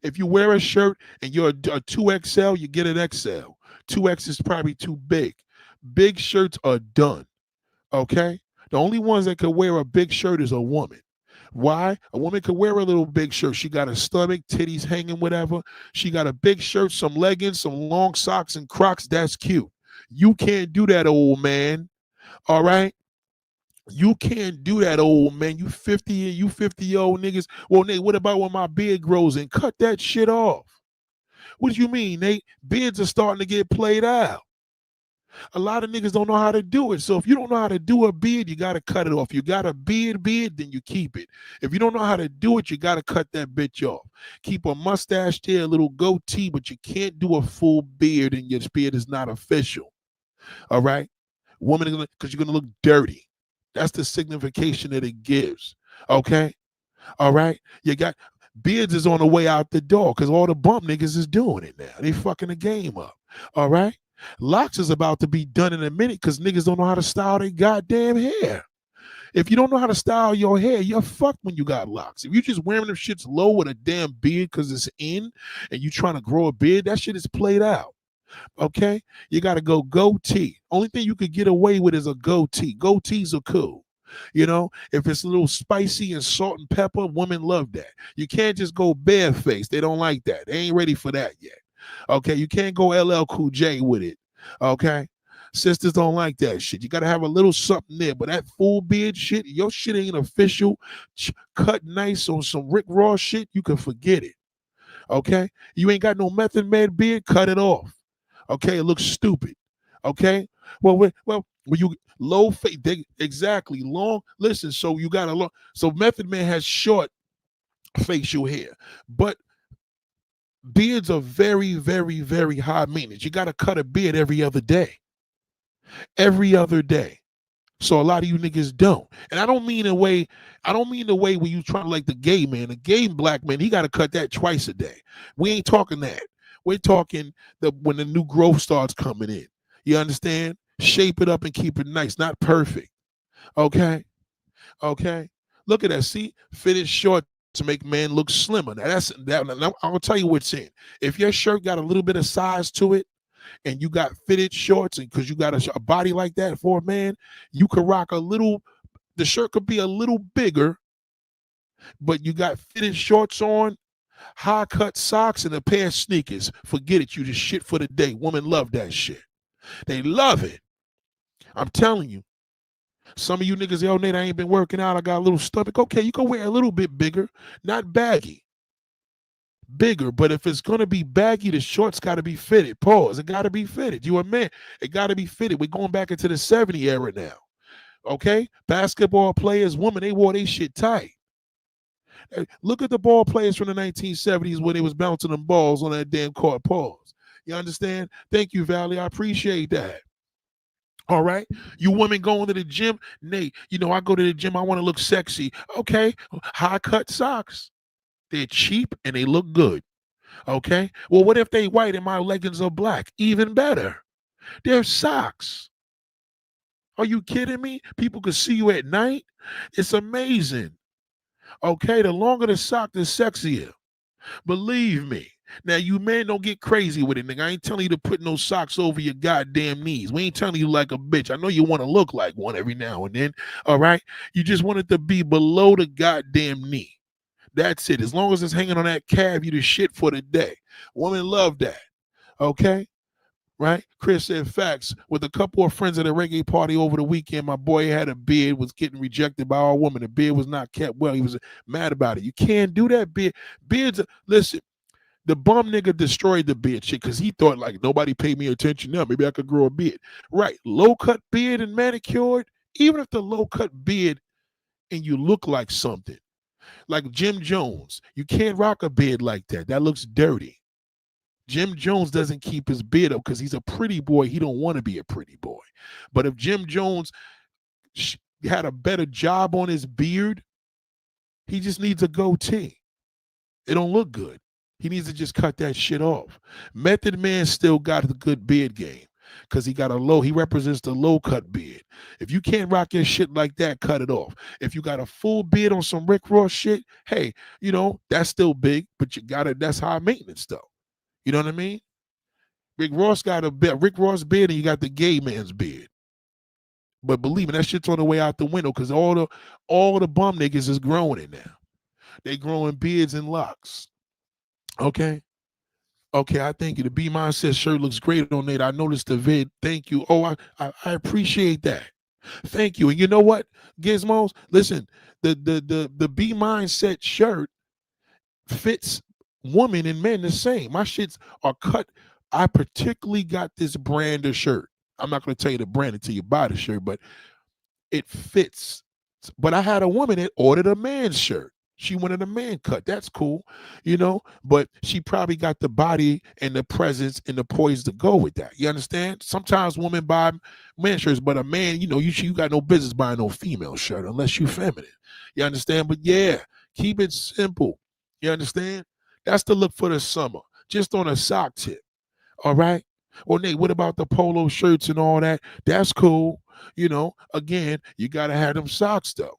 If you wear a shirt and you're a 2XL, you get an XL. 2X is probably too big. Big shirts are done. Okay? The only ones that could wear a big shirt is a woman. Why? A woman could wear a little big shirt. She got a stomach, titties hanging, whatever. She got a big shirt, some leggings, some long socks, and Crocs. That's cute. You can't do that, old man. All right? You can't do that, old man. You 50-year-old niggas. Well, Nate, what about when my beard grows in? Cut that shit off. What do you mean, Nate? Beards are starting to get played out. A lot of niggas don't know how to do it. So if you don't know how to do a beard, you got to cut it off. You got a beard, then you keep it. If you don't know how to do it, you got to cut that bitch off. Keep a mustache there, a little goatee, but you can't do a full beard and your beard is not official. All right? Woman, because you're going to look dirty. That's the signification that it gives. Okay? All right? You got... Beards is on the way out the door because all the bump niggas is doing it now. They fucking the game up. All right? Locks is about to be done in a minute because niggas don't know how to style their goddamn hair. If you don't know how to style your hair, you're fucked when you got locks. If you just wearing them shits low with a damn beard because it's in and you trying to grow a beard, that shit is played out. Okay? You got to go goatee. Only thing you could get away with is a goatee. Goatees are cool. You know, if it's a little spicy and salt and pepper, women love that. You can't just go barefaced. They don't like that. They ain't ready for that yet. Okay? You can't go LL Cool J with it. Okay? Sisters don't like that shit. You got to have a little something there. But that full beard shit, your shit ain't official. Cut nice on some Rick Ross shit, you can forget it. Okay? You ain't got no Method Man beard, cut it off. Okay? It looks stupid. Okay? When you low face, exactly, long, listen, so you got a long, so Method Man has short facial hair, but beards are very, very, very high maintenance. You got to cut a beard every other day. Every other day. So a lot of you niggas don't. And I don't mean the way where you trying to like the gay man. The gay black man, he got to cut that twice a day. We ain't talking that. We're talking when the new growth starts coming in. You understand? Shape it up and keep it nice, not perfect. Okay? Okay? Look at that. See? Fitted short to make man look slimmer. Now that's that. Now, I'll tell you what's in. If your shirt got a little bit of size to it, and you got fitted shorts, and because you got a body like that for a man, you could rock a little, the shirt could be a little bigger, but you got fitted shorts on, high cut socks, and a pair of sneakers. Forget it, you just shit for the day. Women love that shit. They love it. I'm telling you. Some of you niggas, yo, Nate, I ain't been working out. I got a little stomach. Okay, you can wear a little bit bigger, not baggy. Bigger, but if it's gonna be baggy, the shorts gotta be fitted. Pause. It gotta be fitted. You a man. It gotta be fitted. We're going back into the 70 era now. Okay? Basketball players, women, they wore their shit tight. Look at the ball players from the 1970s when they was bouncing them balls on that damn court. Pause. You understand? Thank you, Valley. I appreciate that. All right. You women going to the gym, Nate, you know, I go to the gym, I want to look sexy. Okay. High cut socks. They're cheap and they look good. Okay. Well, what if they white and my leggings are black? Even better. They're socks. Are you kidding me? People could see you at night. It's amazing. Okay. The longer the sock, the sexier. Believe me. Now, you men don't get crazy with it, nigga. I ain't telling you to put no socks over your goddamn knees. We ain't telling you like a bitch. I know you want to look like one every now and then. All right. You just want it to be below the goddamn knee. That's it. As long as it's hanging on that calf, you the shit for the day. Women love that. Okay? Right? Chris said facts. With a couple of friends at a reggae party over the weekend, my boy had a beard, was getting rejected by all women. The beard was not kept well. He was mad about it. You can't do that beard. Beards, listen, the bum nigga destroyed the beard shit because he thought like nobody paid me attention now. Maybe I could grow a beard. Right. Low cut beard and manicured, even if the low cut beard and you look like something. Like Jim Jones. You can't rock a beard like that. That looks dirty. Jim Jones doesn't keep his beard up because he's a pretty boy. He don't want to be a pretty boy. But if Jim Jones had a better job on his beard, he just needs a goatee. It don't look good. He needs to just cut that shit off. Method Man still got the good beard game because he represents the low cut beard. If you can't rock your shit like that, cut it off. If you got a full beard on some Rick Ross shit, hey, you know, that's still big, but you got it. That's high maintenance though. You know what I mean? Rick Ross got a Rick Ross beard and you got the gay man's beard. But believe me, that shit's on the way out the window because all the bum niggas is growing it now. They growing beards and locks. Okay. Okay, I thank you. The B Mindset shirt looks great on it. I noticed the vid. Thank you. Oh, I appreciate that. Thank you. And you know what, Gizmos? Listen, the B Mindset shirt fits women and men the same. My shits are cut. I particularly got this brand of shirt. I'm not going to tell you the brand until you buy the shirt, but it fits. But I had a woman that ordered a man's shirt. She wanted a man cut. That's cool, you know, but she probably got the body and the presence and the poise to go with that. You understand? Sometimes women buy man shirts, but a man, you know, you got no business buying no female shirt unless you feminine. You understand? But yeah, keep it simple. You understand? That's the look for the summer. Just on a sock tip. All right? Well, Nate, what about the polo shirts and all that? That's cool. Again, you gotta have them socks though.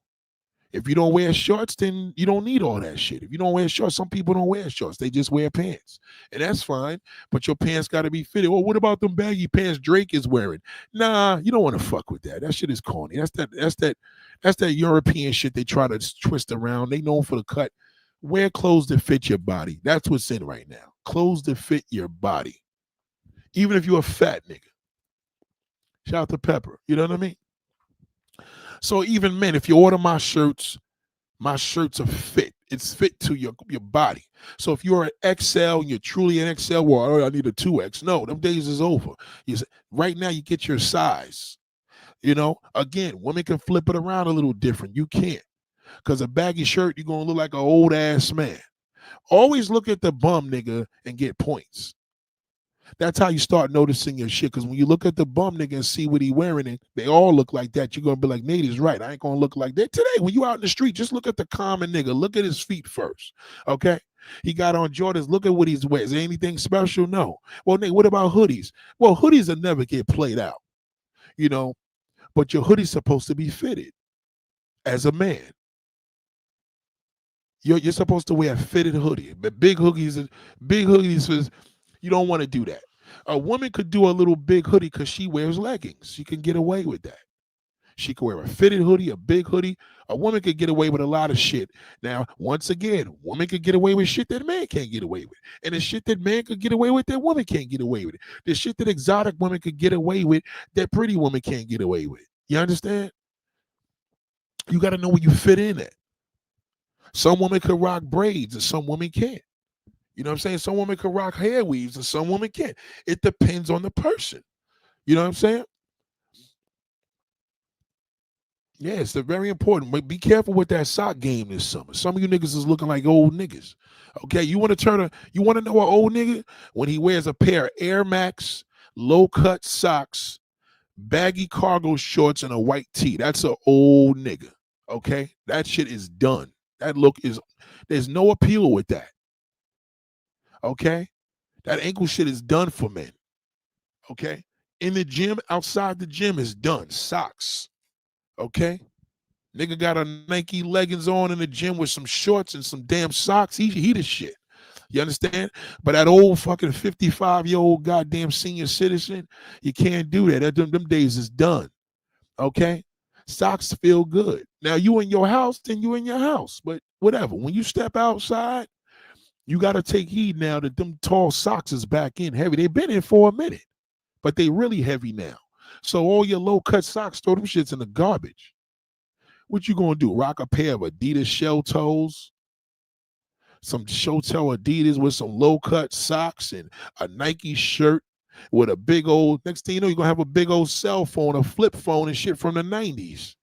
If you don't wear shorts, then you don't need all that shit. If you don't wear shorts, some people don't wear shorts. They just wear pants. And that's fine. But your pants got to be fitted. Well, what about them baggy pants Drake is wearing? Nah, you don't want to fuck with that. That shit is corny. That's that European shit they try to twist around. They known for the cut. Wear clothes that fit your body. That's what's in right now. Clothes that fit your body. Even if you're a fat nigga. Shout out to Pepper. You know what I mean? So even men, if you order my shirts are fit. It's fit to your body. So if you're an XL and you're truly an XL, well, I need a 2X. No, them days is over. Right now, you get your size. Again, women can flip it around a little different. You can't. Because a baggy shirt, you're going to look like an old ass man. Always look at the bum, nigga, and get points. That's how you start noticing your shit. Because when you look at the bum nigga and see what he wearing, and they all look like that, you're gonna be like, Nate is right. I ain't gonna look like that today. When you out in the street, just look at the common nigga. Look at his feet first. Okay. He got on Jordans. Look at what he's wearing. Is there anything special? No. Well, Nate, what about hoodies? Well, hoodies will never get played out. But your hoodie's supposed to be fitted as a man. You're supposed to wear a fitted hoodie. But big hoodies you don't want to do that. A woman could do a little big hoodie because she wears leggings. She can get away with that. She could wear a fitted hoodie, a big hoodie. A woman could get away with a lot of shit. Now, once again, woman could get away with shit that man can't get away with. And the shit that man could get away with, that woman can't get away with. The shit that exotic women could get away with, that pretty woman can't get away with. You understand? You got to know where you fit in at. Some women could rock braids and some women can't. You know what I'm saying? Some women can rock hair weaves and some women can't. It depends on the person. You know what I'm saying? Yeah, it's very important. But be careful with that sock game this summer. Some of you niggas is looking like old niggas. Okay, you want to know an old nigga? When he wears a pair of Air Max low-cut socks, baggy cargo shorts, and a white tee. That's an old nigga. Okay? That shit is done. There's no appeal with that. Okay? That ankle shit is done for men. Okay? In the gym, outside the gym is done. Socks. Okay? Nigga got a Nike leggings on in the gym with some shorts and some damn socks. He the shit. You understand? But that old fucking 55-year-old goddamn senior citizen, you can't do that. Them days is done. Okay? Socks feel good. Now you in your house, then you in your house. But whatever. When you step outside, you got to take heed now that them tall socks is back in heavy. They've been in for a minute, but they really heavy now. So all your low-cut socks, throw them shits in the garbage. What you going to do? Rock a pair of Adidas shell toes? Some show toe Adidas with some low-cut socks and a Nike shirt with a big old, next thing you know, you're going to have a big old cell phone, a flip phone and shit from the 90s.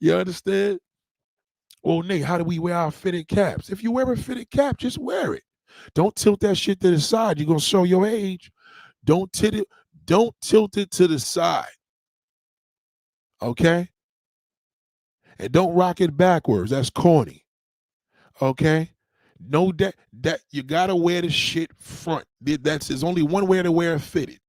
You understand? Well, Nate, how do we wear our fitted caps? If you wear a fitted cap, just wear it. Don't tilt that shit to the side. You're going to show your age. Don't tilt it to the side. Okay? And don't rock it backwards. That's corny. Okay? No, that you got to wear the shit front. There's only one way to wear it fitted.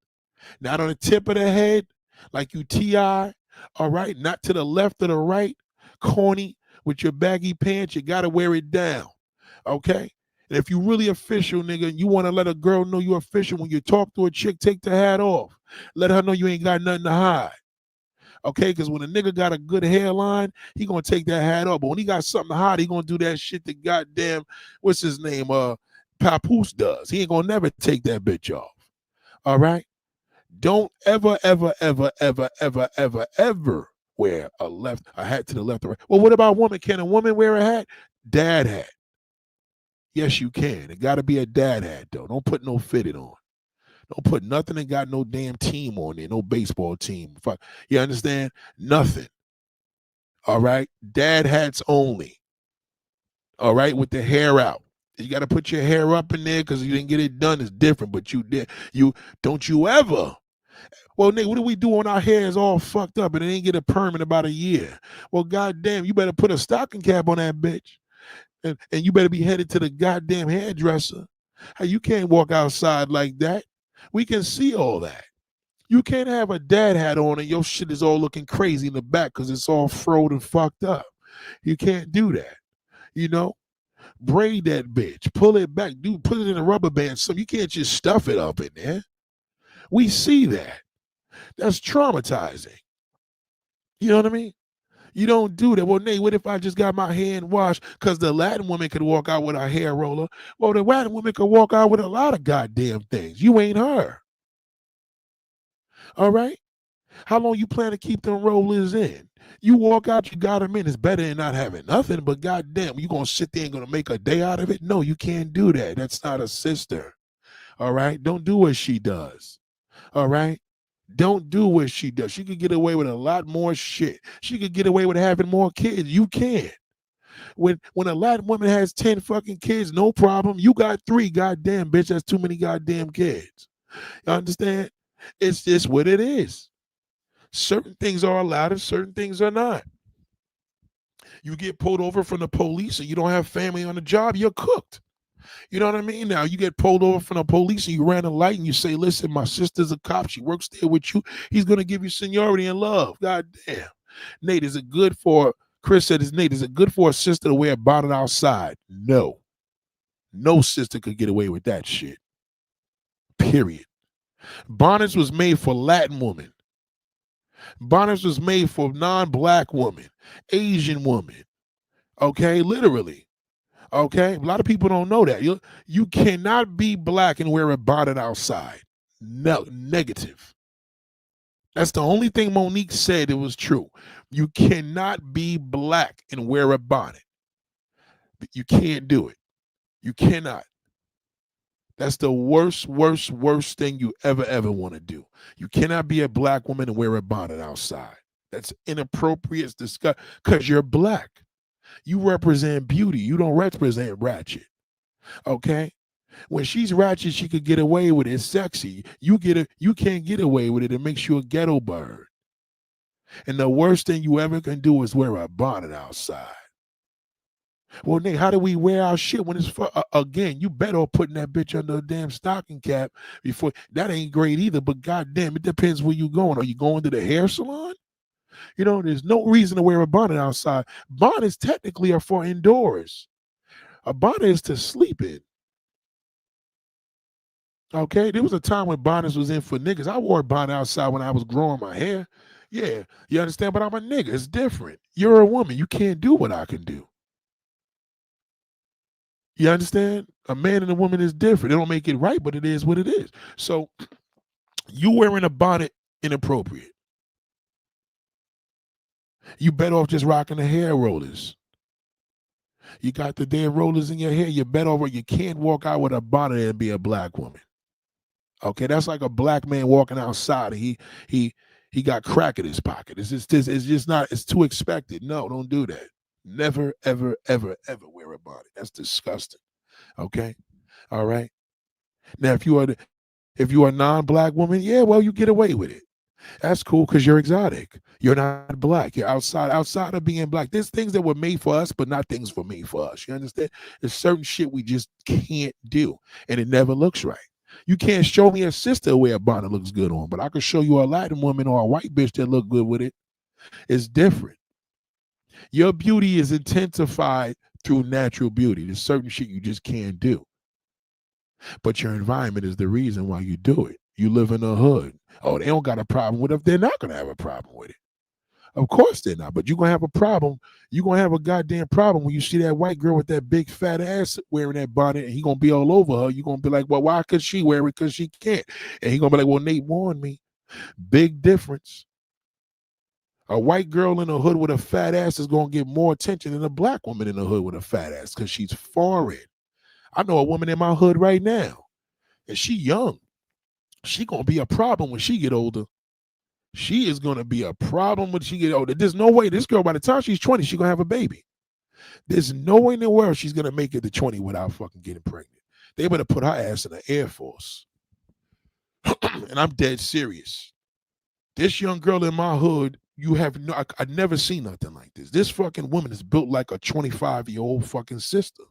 Not on the tip of the head, like you TI, all right? Not to the left or the right, corny. With your baggy pants, you got to wear it down, okay? And if you really official, nigga, and you want to let a girl know you're official, when you talk to a chick, take the hat off. Let her know you ain't got nothing to hide, okay? Because when a nigga got a good hairline, he going to take that hat off. But when he got something to hide, he going to do that shit that goddamn, what's his name, Papoose does. He ain't going to never take that bitch off, all right? Don't ever, ever, ever, ever, ever, ever, ever wear a hat to the left or right. Well, what about women? Can a woman wear a hat? Dad hat. Yes, you can. It got to be a dad hat, though. Don't put no fitted on. Don't put nothing that got no damn team on there, no baseball team. Fuck. You understand? Nothing. All right? Dad hats only. All right? With the hair out. You got to put your hair up in there because you didn't get it done. It's different, but you did. Don't you ever. Well, Nick, what do we do when our hair is all fucked up and it ain't get a perm in about a year? Well, goddamn, you better put a stocking cap on that bitch. And you better be headed to the goddamn hairdresser. Hey, you can't walk outside like that. We can see all that. You can't have a dad hat on and your shit is all looking crazy in the back because it's all froed and fucked up. You can't do that. You know, braid that bitch, pull it back, put it in a rubber band. So you can't just stuff it up in there. We see that. That's traumatizing. You know what I mean? You don't do that. Well, Nate, what if I just got my hand washed? Because the Latin woman could walk out with a hair roller. Well, the Latin woman could walk out with a lot of goddamn things. You ain't her. All right? How long you plan to keep them rollers in? You walk out, you got them in. It's better than not having nothing, but goddamn, you going to sit there and going to make a day out of it? No, you can't do that. That's not a sister. All right? Don't do what she does. All right? Don't do what she does. She could get away with a lot more shit. She could get away with having more kids. You can't. When a Latin woman has 10 fucking kids, no problem. You got 3, goddamn bitch. That's too many goddamn kids. You understand? It's just what it is. Certain things are allowed and certain things are not. You get pulled over from the police and you don't have family on the job, you're cooked. You know what I mean? Now you get pulled over from the police and you ran a light and you say, listen, my sister's a cop. She works there with you. He's going to give you seniority and love. God damn. Nate, is it good for, Chris said, Nate, is it good for a sister to wear a bonnet outside? No. No sister could get away with that shit. Period. Bonnets was made for Latin women. Bonnets was made for non-black women, Asian women. Okay, literally. Okay, a lot of people don't know that. You cannot be black and wear a bonnet outside. No, negative. That's the only thing Monique said it was true. You cannot be black and wear a bonnet. You can't do it. You cannot. That's the worst thing you ever want to do. You cannot be a black woman and wear a bonnet outside. That's inappropriate. It's disgusting because you're black. You represent beauty. You don't represent ratchet. Okay? When she's ratchet, she could get away with it. It's sexy. You can't get away with it. It makes you a ghetto bird. And the worst thing you ever can do is wear a bonnet outside. Well, Nate, how do we wear our shit when it's again? You better off putting that bitch under a damn stocking cap before. That ain't great either. But goddamn, it depends where you going. Are you going to the hair salon? You know, there's no reason to wear a bonnet outside. Bonnets technically are for indoors. A bonnet is to sleep in. Okay, there was a time when bonnets was in for niggas. I wore a bonnet outside when I was growing my hair. Yeah, you understand? But I'm a nigga. It's different. You're a woman. You can't do what I can do. You understand? A man and a woman is different. It don't make it right, but it is what it is. So you wearing a bonnet, inappropriate. You better off just rocking the hair rollers. You got the damn rollers in your hair. You better off. You can't walk out with a bonnet and be a black woman. Okay, that's like a black man walking outside and he got crack in his pocket. It's just not. It's too expected. No, don't do that. Never, ever wear a bonnet. That's disgusting. Okay, all right. Now, if you are a non-black woman, yeah, well, you get away with it. That's cool because you're exotic. You're not black. You're outside of being black. There's things that were made for us, but not things were made for us. You understand? There's certain shit we just can't do, and it never looks right. You can't show me a sister where a bonnet looks good on, but I can show you a Latin woman or a white bitch that look good with it. It's different. Your beauty is intensified through natural beauty. There's certain shit you just can't do. But your environment is the reason why you do it. You live in a hood. Oh, they don't got a problem with it. They're not going to have a problem with it. Of course they're not. But you're going to have a problem. You're going to have a goddamn problem when you see that white girl with that big fat ass wearing that bonnet and he going to be all over her. You're going to be like, well, why could she wear it? Because she can't. And he going to be like, well, Nate warned me. Big difference. A white girl in a hood with a fat ass is going to get more attention than a black woman in a hood with a fat ass because she's foreign. I know a woman in my hood right now, and she young. She going to be a problem when she get older. She is going to be a problem when she get older. There's no way this girl, by the time she's 20, she's going to have a baby. There's no way in the world she's going to make it to 20 without fucking getting pregnant. They better put her ass in the Air Force. And I'm dead serious. This young girl in my hood, I never seen nothing like this. This fucking woman is built like a 25-year-old fucking sister.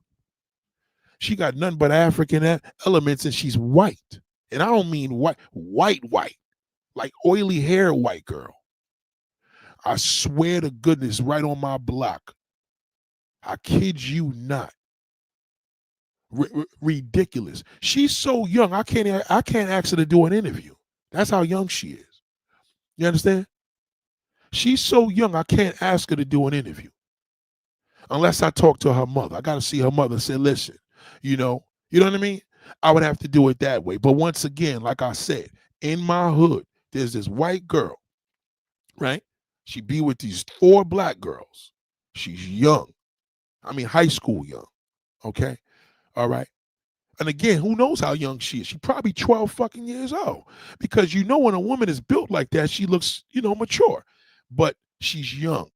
She got nothing but African elements, and she's white. And I don't mean white, like oily hair white girl. I swear to goodness, right on my block. I kid you not. Ridiculous. She's so young. I can't ask her to do an interview. That's how young she is. You understand? She's so young. I can't ask her to do an interview unless I talk to her mother. I got to see her mother and say, listen, you know what I mean? I would have to do it that way. But once again, like I said, in my hood, there's this white girl, right? She be with these 4 black girls. She's young. I mean, high school young. Okay. All right. And again, who knows how young she is? She probably 12 fucking years old. Because when a woman is built like that, she looks, mature. But she's young.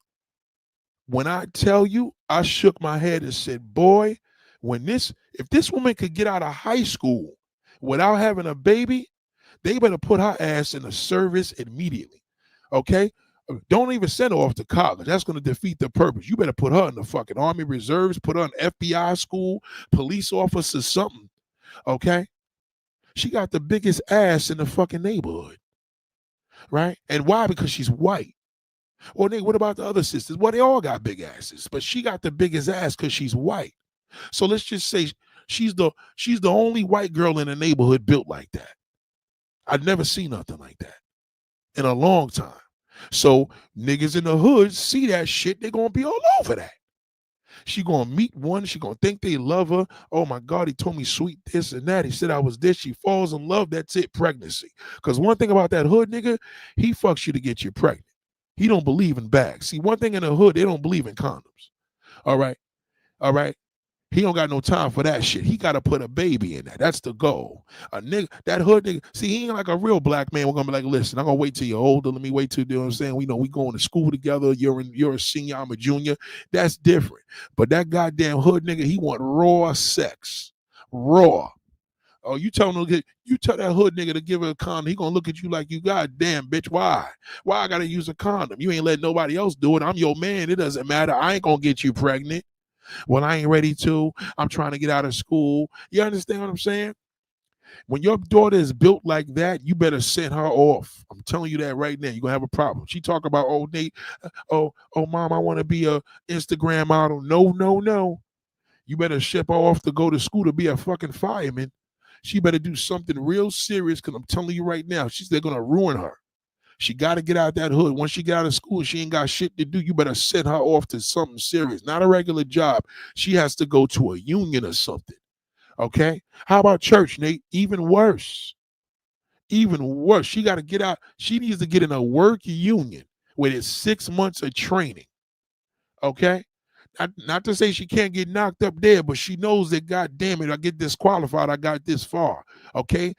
When I tell you, I shook my head and said, boy, if this woman could get out of high school without having a baby, they better put her ass in the service immediately. Okay? Don't even send her off to college. That's going to defeat the purpose. You better put her in the fucking Army Reserves, put her in FBI school, police officer, something. Okay? She got the biggest ass in the fucking neighborhood. Right? And why? Because she's white. Well, what about the other sisters? Well, they all got big asses, but she got the biggest ass because she's white. So let's just say she's the only white girl in the neighborhood built like that. I've never seen nothing like that in a long time. So niggas in the hood see that shit, they're gonna be all over that. She gonna meet one, she gonna think they love her. Oh my God, he told me sweet this and that. He said I was this. She falls in love, that's it, pregnancy. Because one thing about that hood nigga, he fucks you to get you pregnant. He don't believe in bags. See, one thing in the hood, they don't believe in condoms. All right. He don't got no time for that shit. He got to put a baby in that. That's the goal. A nigga, that hood nigga, see, he ain't like a real black man. We're going to be like, listen, I'm going to wait till you're older. Let me wait till, you know what I'm saying? We going to school together. You're a senior, I'm a junior. That's different. But that goddamn hood nigga, he want raw sex. Raw. Oh, you tell that hood nigga to give her a condom, he gonna look at you like, you goddamn bitch, why? Why I gotta use a condom? You ain't letting nobody else do it. I'm your man. It doesn't matter. I ain't gonna get you pregnant. Well, I ain't ready to. I'm trying to get out of school. You understand what I'm saying? When your daughter is built like that, you better send her off. I'm telling you that right now. You're gonna have a problem. She talk about, oh, Nate, oh, mom, I want to be a Instagram model. No. You better ship her off to go to school to be a fucking fireman. She better do something real serious, because I'm telling you right now, they're going to ruin her. She got to get out that hood. Once she get out of school, she ain't got shit to do. You better send her off to something serious, not a regular job. She has to go to a union or something. Okay? How about church, Nate? Even worse. Even worse. She got to get out. She needs to get in a work union where it's 6 months of training. Okay? Not to say she can't get knocked up there, but she knows that, God damn it, I get disqualified. I got this far. Okay?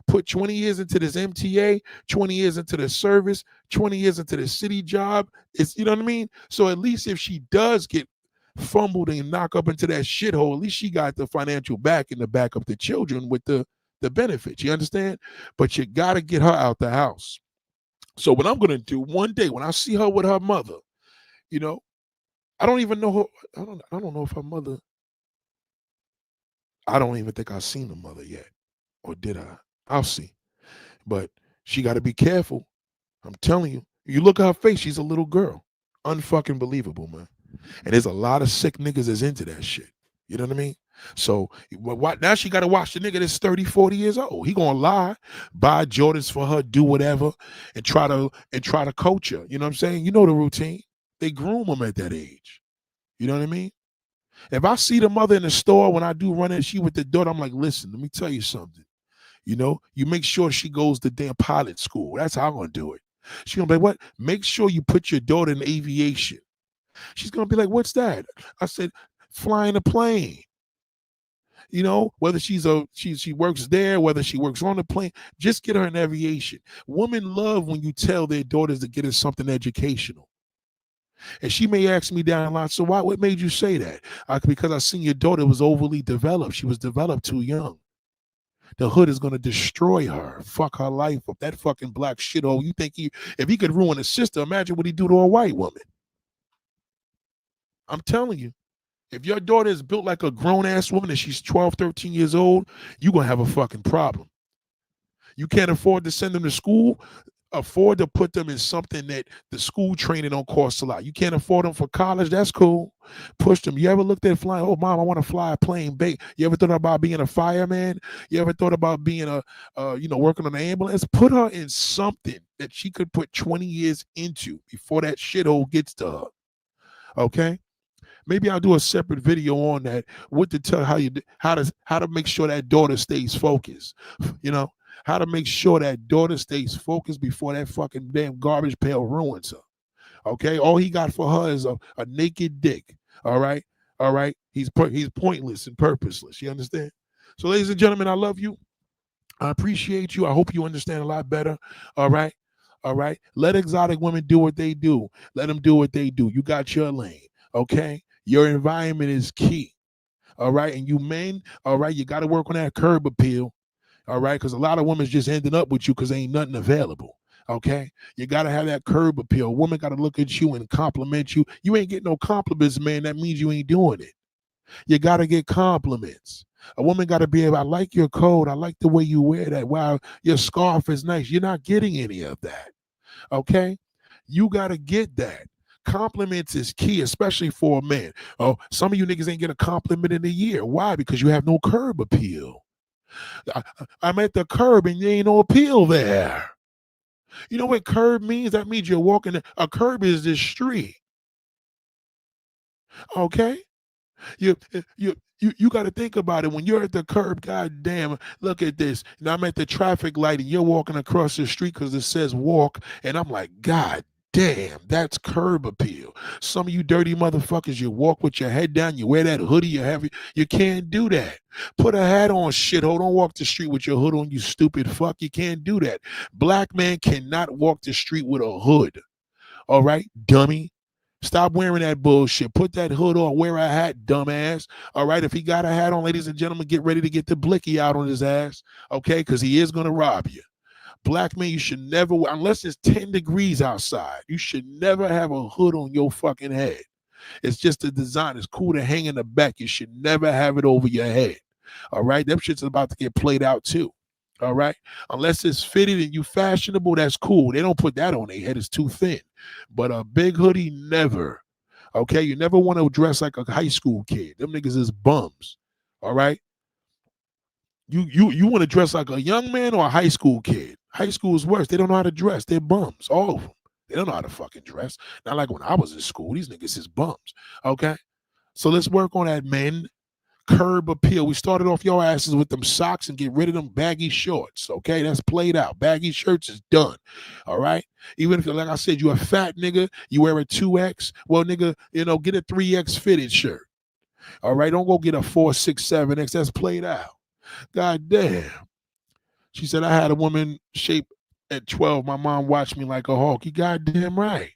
Put 20 years into this MTA, 20 years into the service, 20 years into the city job. It's, you know what I mean? So at least if she does get fumbled and knock up into that shithole, at least she got the financial back and the back of the children with the benefits. You understand? But you got to get her out the house. So what I'm going to do one day when I see her with her mother, I don't even know her. I don't know if her mother. I don't even think I've seen the mother yet. Or did I? I'll see. But she got to be careful. I'm telling you. You look at her face, she's a little girl. Unfucking believable, man. And there's a lot of sick niggas that's into that shit. You know what I mean? So now she got to watch the nigga that's 30, 40 years old. He gonna lie, buy Jordans for her, do whatever, and try to coach her. You know what I'm saying? You know the routine. They groom them at that age. You know what I mean? If I see the mother in the store when I do run in, she with the daughter, I'm like, listen, let me tell you something. You make sure she goes to damn pilot school. That's how I'm going to do it. She's going to be like, what? Make sure you put your daughter in aviation. She's going to be like, what's that? I said, flying a plane. Whether she works there, whether she works on the plane, just get her in aviation. Women love when you tell their daughters to get her something educational. And she may ask me down the line, so what made you say that? Because I seen your daughter was overly developed. She was developed too young. The hood is going to destroy her, fuck her life up. That fucking black shithole. You think if he could ruin a sister, imagine what he'd do to a white woman. I'm telling you. If your daughter is built like a grown-ass woman and she's 12, 13 years old, you're going to have a fucking problem. You can't afford to send them to school, afford to put them in something that the school training don't cost a lot. You can't afford them for college, that's cool. Push them. You ever looked at flying? Oh, mom, I want to fly a plane. You ever thought about being a fireman? You ever thought about being working on an ambulance? Put her in something that she could put 20 years into before that shithole gets to her. Okay? Maybe I'll do a separate video on that. What to tell how to make sure that daughter stays focused. You know, how to make sure that daughter stays focused before that fucking damn garbage pail ruins her. Okay, all he got for her is a naked dick. All right, all right. He's pointless and purposeless. You understand? So, ladies and gentlemen, I love you. I appreciate you. I hope you understand a lot better. All right. All right. Let exotic women do what they do. Let them do what they do. You got your lane. Okay. Your environment is key. All right. And you men, all right, you got to work on that curb appeal. All right. Because a lot of women's just ending up with you because ain't nothing available. Okay. You got to have that curb appeal. A woman got to look at you and compliment you. You ain't getting no compliments, man. That means you ain't doing it. You got to get compliments. A woman got to be able, I like your coat. I like the way you wear that. Wow, your scarf is nice. You're not getting any of that. Okay? You got to get that. Compliments is key, especially for a man. Oh, some of you niggas ain't get a compliment in a year. Why? Because you have no curb appeal. I'm at the curb and there ain't no appeal there. You know what curb means? That means you're walking. A curb is the street. Okay? You got to think about it when you're at the curb. God damn, look at this. Now I'm at the traffic light and you're walking across the street because it says walk, and I'm like, God damn, that's curb appeal. Some of you dirty motherfuckers, you walk with your head down, you wear that hoodie, you can't do that. Put a hat on, shithole. Don't walk the street with your hood on, you stupid fuck. You can't do that. Black man cannot walk the street with a hood. All right, dummy. Stop wearing that bullshit. Put that hood on. Wear a hat, dumbass. All right. If he got a hat on, ladies and gentlemen, get ready to get the blicky out on his ass. Okay. Because he is going to rob you. Black man, you should never, unless it's 10 degrees outside, you should never have a hood on your fucking head. It's just a design. It's cool to hang in the back. You should never have it over your head. All right. That shit's about to get played out too. All right. Unless it's fitted and you fashionable, that's cool. They don't put that on their head. It's too thin. But a big hoodie, never. Okay. You never want to dress like a high school kid. Them niggas is bums. All right. You want to dress like a young man or a high school kid? High school is worse. They don't know how to dress. They're bums. All of them. They don't know how to fucking dress. Not like when I was in school. These niggas is bums. Okay. So let's work on that, men. Curb appeal. We started off your asses with them socks and get rid of them baggy shorts. Okay, that's played out. Baggy shirts is done. All right. Even if, like I said, you a fat nigga, you wear a 2X. Well, nigga, get a 3X fitted shirt. All right. Don't go get a 4, 6, 7X. That's played out. God damn. She said I had a woman shape at 12. My mom watched me like a hawk. You goddamn right.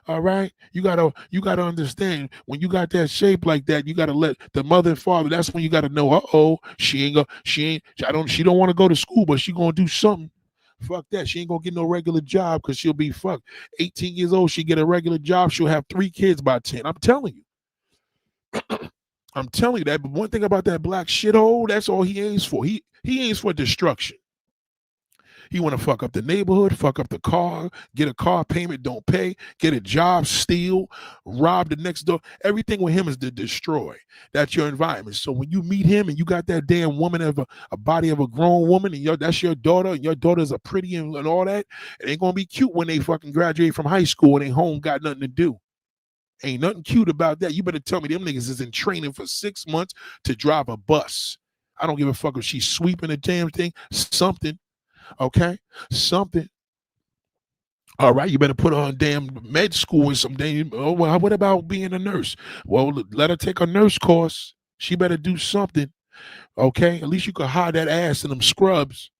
All right, you gotta understand when you got that shape like that, you gotta let the mother and father. That's when you gotta know. She don't want to go to school, but she gonna do something. Fuck that. She ain't gonna get no regular job because she'll be fucked. 18 years old, she get a regular job. She'll have 3 kids by 10. I'm telling you. I'm telling you that. But one thing about that black shithole, that's all he aims for. He aims for destruction. He want to fuck up the neighborhood, fuck up the car, get a car payment, don't pay, get a job, steal, rob the next door. Everything with him is to destroy. That's your environment. So when you meet him and you got that damn woman of a body of a grown woman and that's your daughter and your daughter's a pretty and all that, it ain't going to be cute when they fucking graduate from high school and they home got nothing to do. Ain't nothing cute about that. You better tell me them niggas is in training for 6 months to drive a bus. I don't give a fuck if she's sweeping the damn thing, something. Okay, something. All right, you better put her on damn med school or some damn. Oh, well, what about being a nurse? Well, let her take a nurse course. She better do something. Okay, at least you could hide that ass in them scrubs.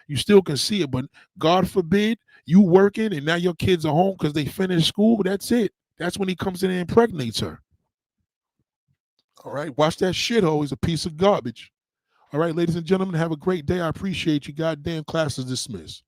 You still can see it, but God forbid you working and now your kids are home because they finished school. That's it. That's when he comes in and impregnates her. All right, watch that shithole. He's a piece of garbage. All right, ladies and gentlemen, have a great day. I appreciate you. Goddamn, class is dismissed.